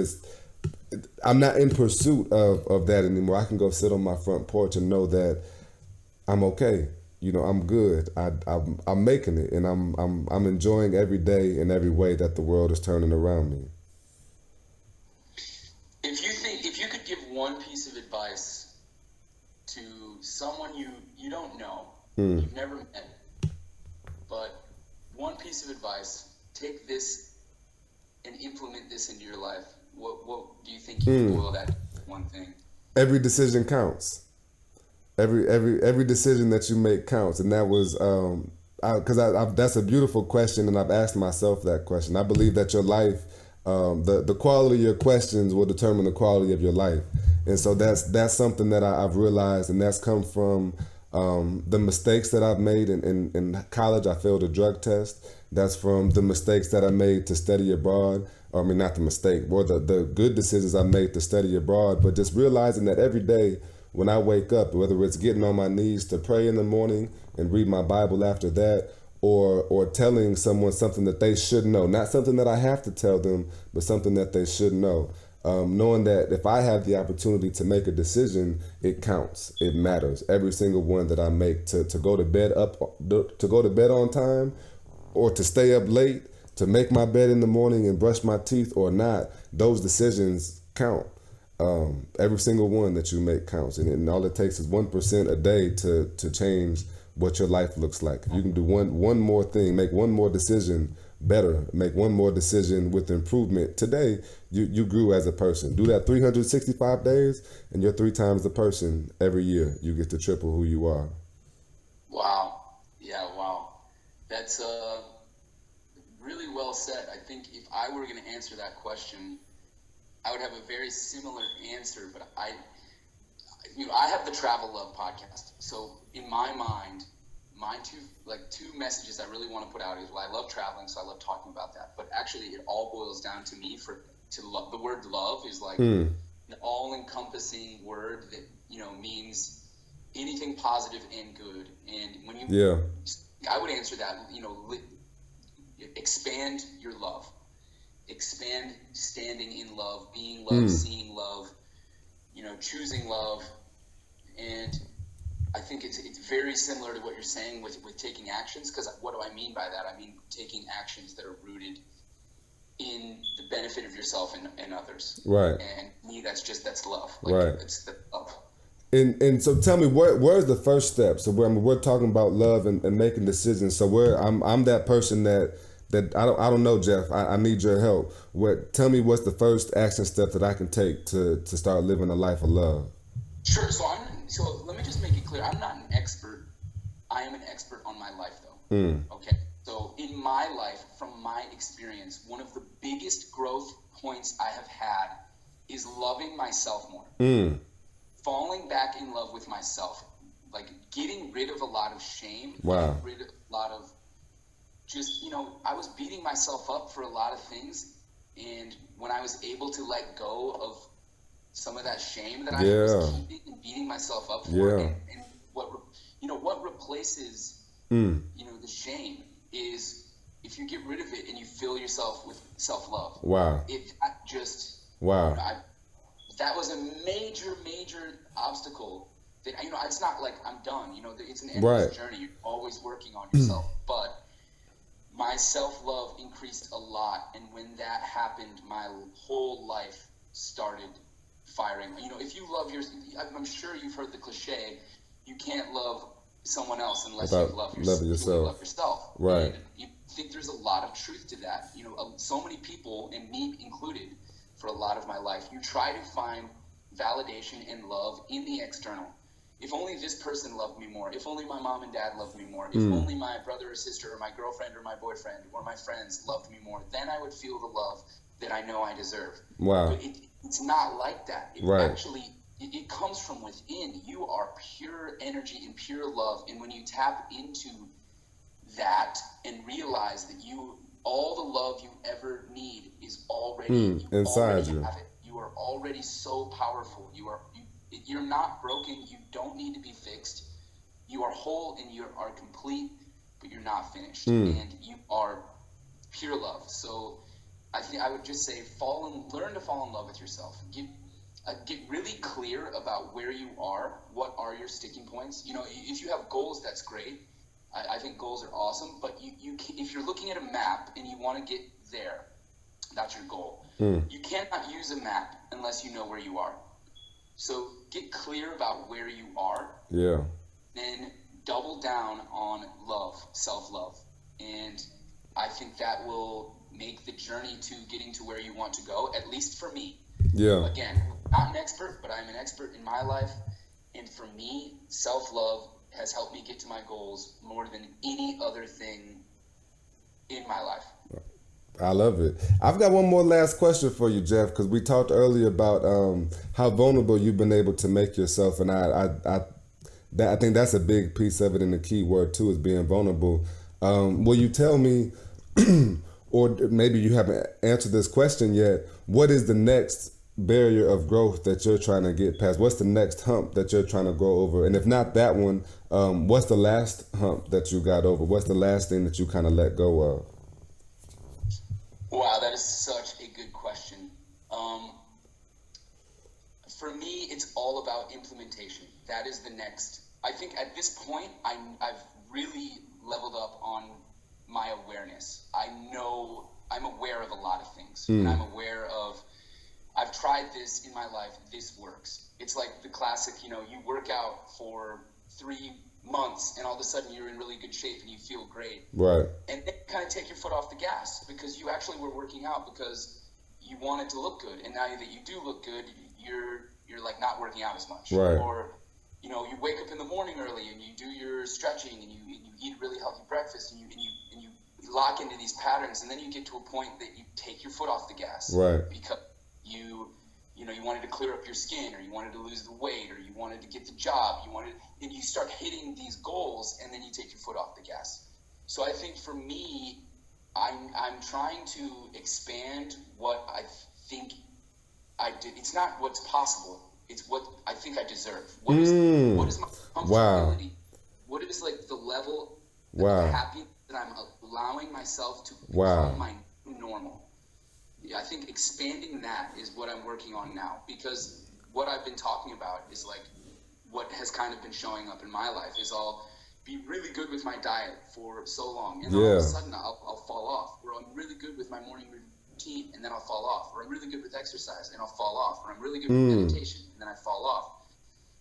[SPEAKER 2] I'm not in pursuit of that anymore. I can go sit on my front porch and know that I'm okay. You know, I'm good. I'm making it, and I'm enjoying every day and every way that the world is turning around me.
[SPEAKER 1] If you could give one piece of advice to someone you don't know, you've never met, but one piece of advice, take this and implement this into your life, what do you think you would boil that one thing?
[SPEAKER 2] Every decision counts. Every decision that you make counts, and that was that's a beautiful question, and I've asked myself that question. I believe that your life, the quality of your questions will determine the quality of your life, and so that's something that I've realized, and that's come from the mistakes that I've made in college. I failed a drug test. That's from the mistakes that I made to study abroad. I mean, not the mistake, or the good decisions I made to study abroad, but just realizing that every day when I wake up, whether it's getting on my knees to pray in the morning and read my Bible after that, or telling someone something that they should know, not something that I have to tell them, but something that they should know. Knowing that if I have the opportunity to make a decision, it counts, it matters. Every single one that I make to go to bed on time, or to stay up late, to make my bed in the morning and brush my teeth or not, those decisions count. Every single one that you make counts, and all it takes is 1% a day to change what your life looks like. If you can do one more thing, make one more decision better, make one more decision with improvement today, you grew as a person. Do that 365 days, and you're 3 times the person every year. You get to triple who you are.
[SPEAKER 1] Wow. Yeah. Wow. That's really well said. I think if I were going to answer that question, I would have a very similar answer, but I have the Travel Love podcast. So in my mind, my two messages I really want to put out is, well, I love traveling, so I love talking about that. But actually, it all boils down to me to love. The word love is like an all-encompassing word that means anything positive and good. And when I would answer that, expand your love. Expand standing in love, being love, seeing love, choosing love. And I think it's very similar to what you're saying with taking actions, because what do I mean by that? I mean taking actions that are rooted in the benefit of yourself and others.
[SPEAKER 2] Right.
[SPEAKER 1] And me, that's love.
[SPEAKER 2] Right.
[SPEAKER 1] It's the love.
[SPEAKER 2] And so tell me, where's the first step? So we're talking about love and making decisions. So I'm that person that I don't know, Jeff. I need your help. Tell me what's the first action step that I can take to start living a life of love?
[SPEAKER 1] Sure. So let me just make it clear. I'm not an expert. I am an expert on my life, though. Okay. So in my life, from my experience, one of the biggest growth points I have had is loving myself more. Falling back in love with myself, like getting rid of a lot of shame.
[SPEAKER 2] Wow.
[SPEAKER 1] Getting rid of a lot of just, I was beating myself up for a lot of things. And when I was able to let go of some of that shame that I was keeping and beating myself up for, and what replaces, the shame is if you get rid of it and you fill yourself with self-love.
[SPEAKER 2] Wow.
[SPEAKER 1] That was a major, major obstacle that, it's not like I'm done, it's an endless journey. You're always working on yourself, but my self-love increased a lot, and when that happened, my whole life started firing. If you love I'm sure you've heard the cliche, you can't love someone else unless you love yourself.
[SPEAKER 2] Right.
[SPEAKER 1] And you think there's a lot of truth to that. So many people, and me included, for a lot of my life, you try to find validation and love in the external. If only this person loved me more. If only my mom and dad loved me more. If only my brother or sister or my girlfriend or my boyfriend or my friends loved me more, then I would feel the love that I know I deserve.
[SPEAKER 2] Wow.
[SPEAKER 1] But it's not like that. It comes from within. You are pure energy and pure love. And when you tap into that and realize that all the love you ever need is already inside you. Have it. You are already so powerful. You're not broken. You don't need to be fixed. You are whole and you are complete, but you're not finished. And you are pure love. So I think I would just say learn to fall in love with yourself. Get really clear about where you are. What are your sticking points? If you have goals, that's great. I think goals are awesome, but if you're looking at a map and you want to get there, that's your goal. You cannot use a map unless you know where you are. So get clear about where you are.
[SPEAKER 2] Yeah.
[SPEAKER 1] Then double down on love, self-love. And I think that will make the journey to getting to where you want to go, at least for me.
[SPEAKER 2] Yeah.
[SPEAKER 1] Again, not an expert, but I'm an expert in my life. And for me, self-love has helped me get to my goals more than any other thing in my life.
[SPEAKER 2] I love it. I've got one more last question for you, Jeff, because we talked earlier about how vulnerable you've been able to make yourself, and I think that's a big piece of it, and the key word too is being vulnerable. Will you tell me, or maybe you haven't answered this question yet, what is the next barrier of growth that you're trying to get past? What's the next hump that you're trying to grow over? And if not that one, what's the last hump that you got over? What's the last thing that you kind of let go of?
[SPEAKER 1] Wow, that is such a good question. For me, it's all about implementation. That is the next. I think at this point, I've really leveled up on my awareness. I'm aware of a lot of things. And I'm aware of, I've tried this in my life, this works. It's like the classic, you work out for 3 months and all of a sudden you're in really good shape and you feel great.
[SPEAKER 2] Right.
[SPEAKER 1] And then kind of take your foot off the gas because you actually were working out because you wanted to look good. And now that you do look good, you're like not working out as much.
[SPEAKER 2] Right.
[SPEAKER 1] Or, you wake up in the morning early and you do your stretching and you eat a really healthy breakfast and you lock into these patterns, and then you get to a point that you take your foot off the gas.
[SPEAKER 2] Right.
[SPEAKER 1] Because you wanted to clear up your skin, or you wanted to lose the weight, or you wanted to get the job, and you start hitting these goals, and then you take your foot off the gas. So I think for me, I'm trying to expand what I think I did. It's not what's possible. It's what I think I deserve. What is my comfortability?
[SPEAKER 2] Wow.
[SPEAKER 1] What is like the level of
[SPEAKER 2] Wow.
[SPEAKER 1] happiness that I'm allowing myself to
[SPEAKER 2] Wow.
[SPEAKER 1] become my new normal? I think expanding that is what I'm working on now, because what I've been talking about is like what has kind of been showing up in my life is I'll be really good with my diet for so long, and then all of a sudden I'll fall off. Or I'm really good with my morning routine, and then I'll fall off. Or I'm really good with exercise, and I'll fall off. Or I'm really good with meditation, and then I fall off.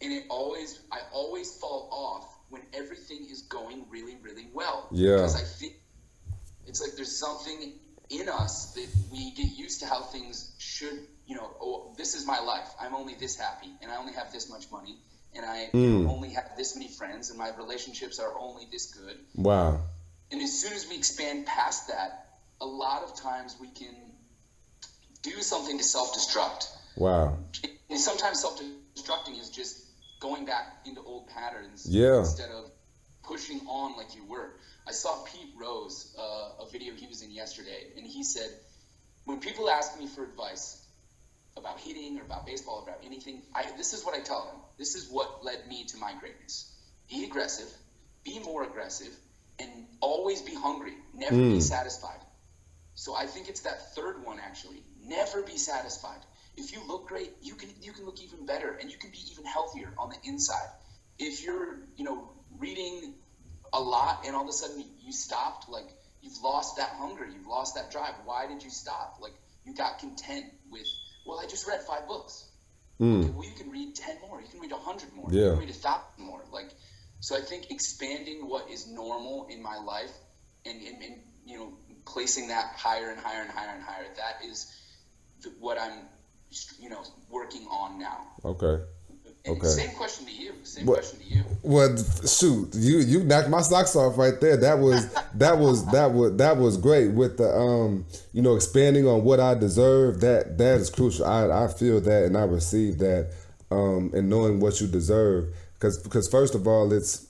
[SPEAKER 1] And I always fall off when everything is going really, really well.
[SPEAKER 2] Yeah.
[SPEAKER 1] Because I think it's like there's something in us that we get used to how things should, this is my life. I'm only this happy, and I only have this much money, and I only have this many friends, and my relationships are only this good.
[SPEAKER 2] Wow.
[SPEAKER 1] And as soon as we expand past that, a lot of times we can do something to self-destruct.
[SPEAKER 2] Wow.
[SPEAKER 1] And sometimes self-destructing is just going back into old patterns instead of pushing on like you were. I saw Pete Rose, a video he was in yesterday, and he said, when people ask me for advice about hitting or about baseball or about anything, this is what I tell them. This is what led me to my greatness. Be aggressive, be more aggressive, and always be hungry. Never be satisfied. So I think it's that third one, actually. Never be satisfied. If you look great, you can look even better, and you can be even healthier on the inside. If you're, reading a lot and all of a sudden you stopped, like you've lost that hunger, you've lost that drive. Why did you stop? Like you got content with, well, I just read 5 books. Okay, well, you can read 10 more. You can read 100 more.
[SPEAKER 2] Yeah.
[SPEAKER 1] You can read 1,000 more. Like, so I think expanding what is normal in my life and placing that higher and higher and higher and higher, that is what I'm, working on now.
[SPEAKER 2] Okay.
[SPEAKER 1] And same question to you. Question to you.
[SPEAKER 2] Well, shoot, you knocked my socks off right there. That was great with the expanding on what I deserve. That is crucial. I feel that and I receive that, and knowing what you deserve. Because first of all, it's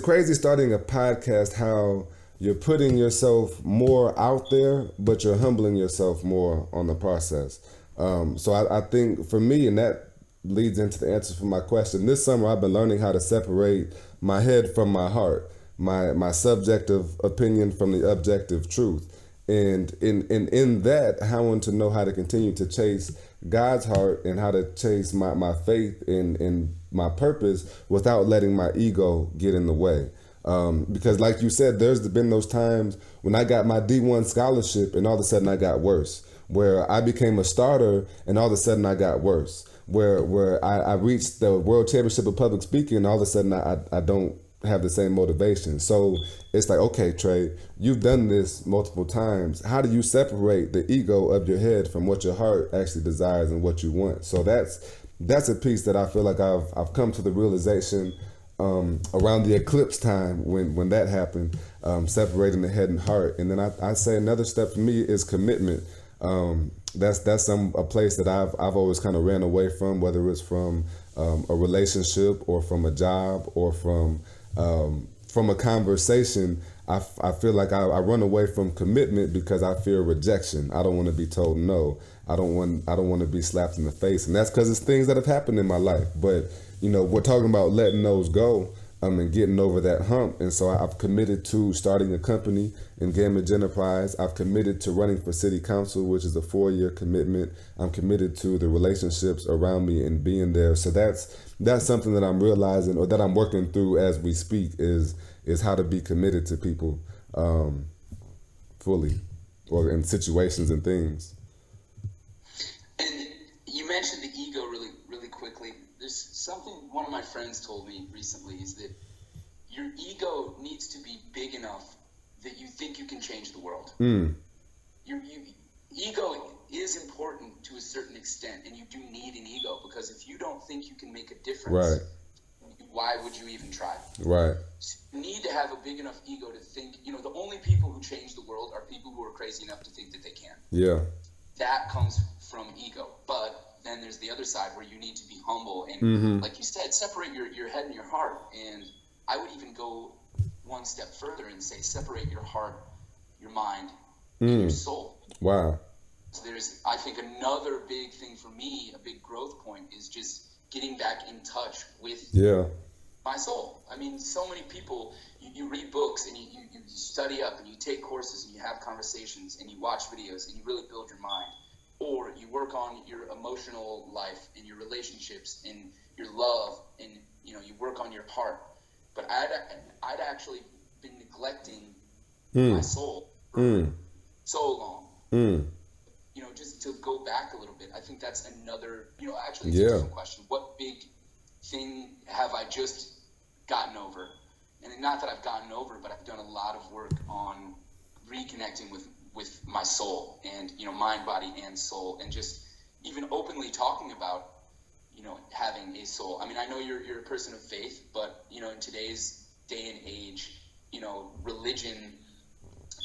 [SPEAKER 2] crazy starting a podcast how you're putting yourself more out there, but you're humbling yourself more on the process. So I think for me, and that leads into the answer for my question. This summer, I've been learning how to separate my head from my heart, my subjective opinion from the objective truth. And in that, I want to know how to continue to chase God's heart and how to chase my faith and my purpose without letting my ego get in the way. Because like you said, there's been those times when I got my D1 scholarship and all of a sudden I got worse, where I became a starter and all of a sudden I got worse, where I reached the World Championship of Public Speaking and all of a sudden I don't have the same motivation. So it's like, okay, Trey, you've done this multiple times. How do you separate the ego of your head from what your heart actually desires and what you want? So that's a piece that I feel like I've come to the realization around the eclipse time when that happened, separating the head and heart. And then I say another step for me is commitment. That's a place that I've always kind of ran away from, whether it's from a relationship or from a job or from a conversation. I feel like I run away from commitment because I fear rejection. I don't want to be told no. I don't want to be slapped in the face, and that's because it's things that have happened in my life. But we're talking about letting those go, and getting over that hump. And so I've committed to starting a company in Gamage Enterprise. I've committed to running for city council, which is a 4-year commitment. I'm committed to the relationships around me and being there. So that's something that I'm realizing, or that I'm working through as we speak, is how to be committed to people fully, or in situations and things.
[SPEAKER 1] And you mentioned the ego really quickly. There's something one of my friends told me recently, is that your ego needs to be big enough that you think you can change the world. Your ego is important to a certain extent, and you do need an ego, because if you don't think you can make a difference, why would you even try?
[SPEAKER 2] Right.
[SPEAKER 1] So you need to have a big enough ego to think, the only people who change the world are people who are crazy enough to think that they can.
[SPEAKER 2] Yeah.
[SPEAKER 1] That comes from ego. But then there's the other side where you need to be humble and, like you said, separate your head and your heart. And I would even go one step further and say separate your heart, your mind, and your soul.
[SPEAKER 2] Wow.
[SPEAKER 1] So there's, I think, another big thing for me, a big growth point, is just getting back in touch with my soul. I mean, so many people, you read books and you study up and you take courses and you have conversations and you watch videos and you really build your mind. Or you work on your emotional life and your relationships and your love, and you work on your heart. But I'd actually been neglecting my soul for so long. Just to go back a little bit, I think that's another, actually it's a different question. What big thing have I just gotten over? And not that I've gotten over, but I've done a lot of work on reconnecting with my soul, and mind, body, and soul, and just even openly talking about having a soul. I mean, I know you're a person of faith, but in today's day and age, religion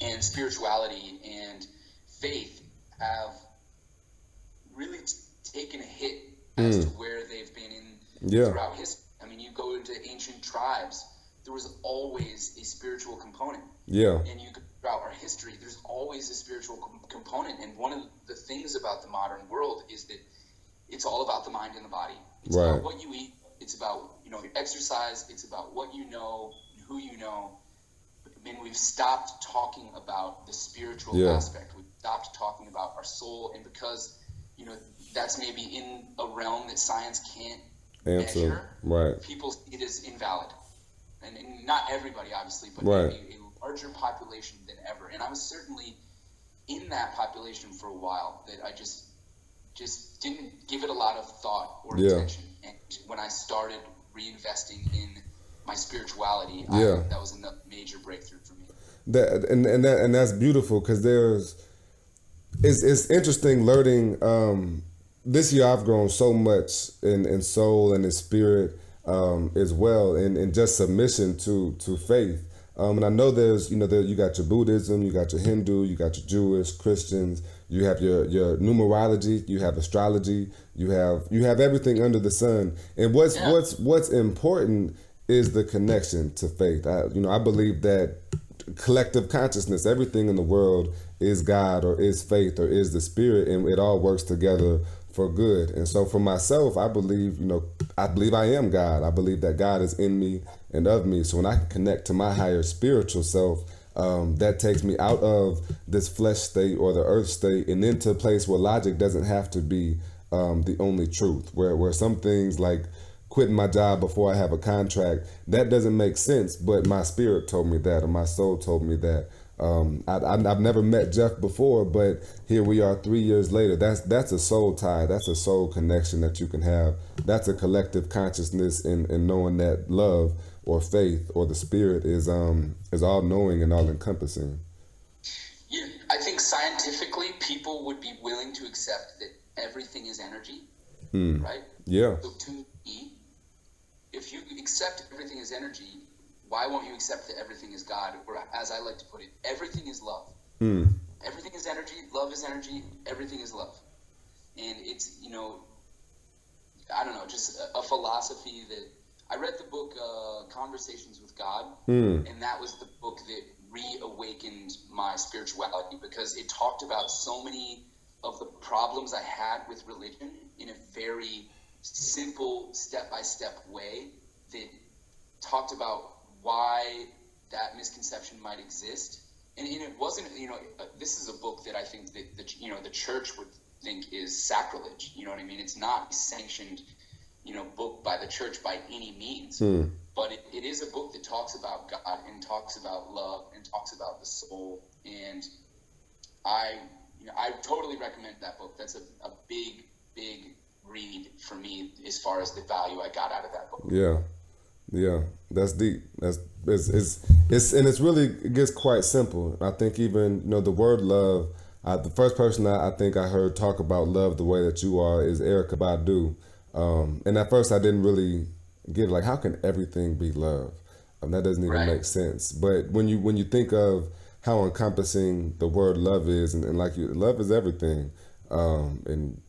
[SPEAKER 1] and spirituality and faith have really taken a hit as to where they've been in throughout history. I mean, you go into ancient tribes, there was always a spiritual component.
[SPEAKER 2] Yeah.
[SPEAKER 1] And you go throughout our history, there's always a spiritual component. And one of the things about the modern world is that it's all about the mind and the body. It's about what you eat. It's about, your exercise. It's about what you know, who you know. I mean, we've stopped talking about the spiritual aspect. We've stopped talking about our soul. And because, that's maybe in a realm that science can't measure, people see it as invalid. And not everybody, obviously, but maybe a larger population than ever. And I was certainly in that population for a while, that I just didn't give it a lot of thought or attention. And when I started reinvesting in my spirituality, that was a major breakthrough for me.
[SPEAKER 2] And that's beautiful, because it's interesting learning. This year I've grown so much in soul and in spirit as well, and just submission to faith. And I know there's, you got your Buddhism, you got your Hindu, you got your Jewish, Christians, you have your numerology, you have astrology, you have everything under the sun. And what's important is the connection to faith. I believe that collective consciousness, everything in the world is God, or is faith, or is the spirit, and it all works together for good. And so for myself, I believe I am God. I believe that God is in me and of me. So when I can connect to my higher spiritual self, that takes me out of this flesh state or the earth state and into a place where logic doesn't have to be the only truth, where some things like quitting my job before I have a contract, that doesn't make sense, but my spirit told me that, or my soul told me that. I've never met Jeff before, but here we are 3 years later. That's a soul tie. That's a soul connection that you can have. That's a collective consciousness in knowing that love or faith or the spirit is all knowing and all encompassing.
[SPEAKER 1] Yeah, I think scientifically people would be willing to accept that everything is energy, right?
[SPEAKER 2] Yeah.
[SPEAKER 1] So to me, if you accept everything as energy, why won't you accept that everything is God? Or as I like to put it, everything is love. Everything is energy. Love is energy. Everything is love. And it's, I don't know, just a philosophy that I read the book Conversations with God, and that was the book that reawakened my spirituality, because it talked about so many of the problems I had with religion in a very simple step-by-step way that talked about why that misconception might exist. And it wasn't, this is a book that I think that the church would think is sacrilege. You know what I mean? It's not a sanctioned, book by the church by any means. But it is a book that talks about God and talks about love and talks about the soul. And I totally recommend that book. That's a big, big read for me as far as the value I got out of that book.
[SPEAKER 2] Yeah, that's deep. It's really, it gets quite simple. I think even the word love. The first person I think I heard talk about love the way that you are is Erykah Badu. And at first I didn't really get it. Like, how can everything be love? That doesn't even make sense. But when you think of how encompassing the word love is, and like love is everything, and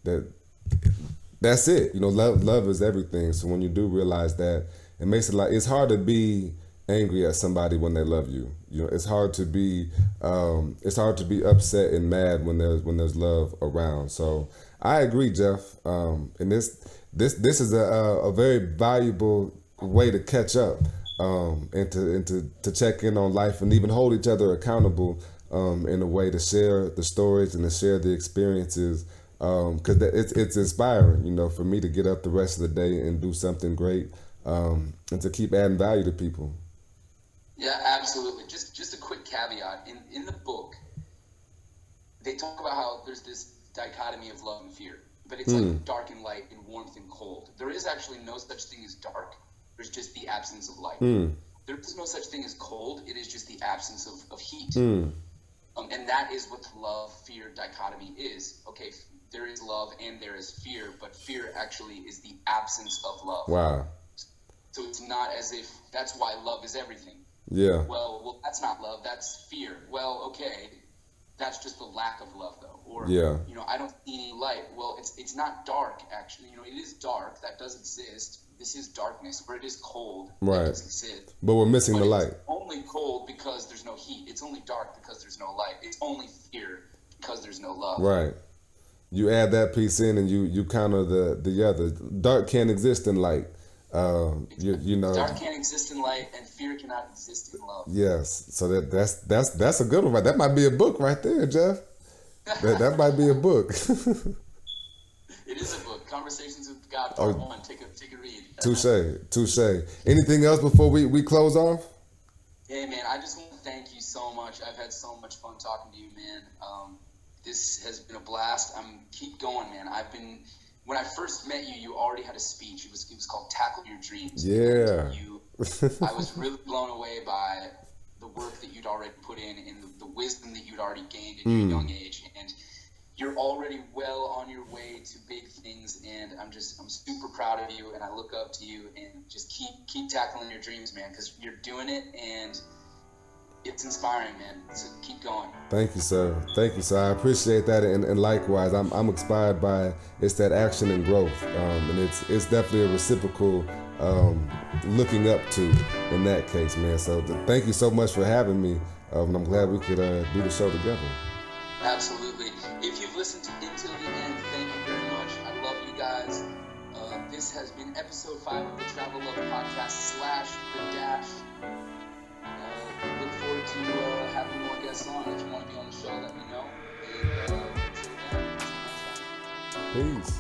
[SPEAKER 2] that's it. Love is everything. So when you do realize that, it makes it like, it's hard to be angry at somebody when they love you. It's hard to be upset and mad when there's love around. So I agree, Jeff. And this is a very valuable way to catch up, and to check in on life and even hold each other accountable, in a way to share the stories and to share the experiences. Because it's inspiring, for me to get up the rest of the day and do something great, and to keep adding value to people.
[SPEAKER 1] Yeah, absolutely. Just a quick caveat. In the book, they talk about how there's this dichotomy of love and fear, but it's like dark and light and warmth and cold. There is actually no such thing as dark. There's just the absence of light. There is no such thing as cold. It is just the absence of heat. And that is what the love-fear dichotomy is. Okay, there is love and there is fear, but fear actually is the absence of love.
[SPEAKER 2] Wow.
[SPEAKER 1] So it's not as if that's why love is everything.
[SPEAKER 2] Yeah.
[SPEAKER 1] Well, that's not love. That's fear. Well, okay, that's just the lack of love, though. Or, I don't see any light. Well, it's not dark, actually. It is dark. That does exist. This is darkness. Or it is cold.
[SPEAKER 2] Right.
[SPEAKER 1] That does exist.
[SPEAKER 2] But we're missing the light.
[SPEAKER 1] It's only cold because there's no heat. It's only dark because there's no light. It's only fear because there's no love.
[SPEAKER 2] Right. You add that piece in and you counter the other. Dark can't exist in light.
[SPEAKER 1] Dark can't exist in light, and fear cannot exist in love.
[SPEAKER 2] Yes, so that's a good one. Right? That might be a book right there, Jeff. That might be a book.
[SPEAKER 1] It is a book. Conversations with God, Part 1. Take a read.
[SPEAKER 2] Touche. Anything else before we close off?
[SPEAKER 1] Hey man, I just want to thank you so much. I've had so much fun talking to you, man. This has been a blast. Keep going, man. When I first met you, you already had a speech. It was called Tackle Your Dreams.
[SPEAKER 2] Yeah.
[SPEAKER 1] I was really blown away by the work that you'd already put in and the wisdom that you'd already gained at your young age. And you're already well on your way to big things. And I'm super proud of you, and I look up to you, and just keep tackling your dreams, man, because you're doing it, and it's inspiring, man. So keep going.
[SPEAKER 2] Thank you, sir. I appreciate that, and likewise, I'm inspired by it's that action and growth, and it's definitely a reciprocal looking up to in that case, man. So thank you so much for having me, and I'm glad we could do the show together.
[SPEAKER 1] Absolutely. If you've listened until the end, thank you very much. I love you guys. This has been episode 5 of the Travel Love Podcast / The Dash. Look forward to having more guests on. If you want to be on the show, let me know. And until then, see you next time.
[SPEAKER 2] Peace.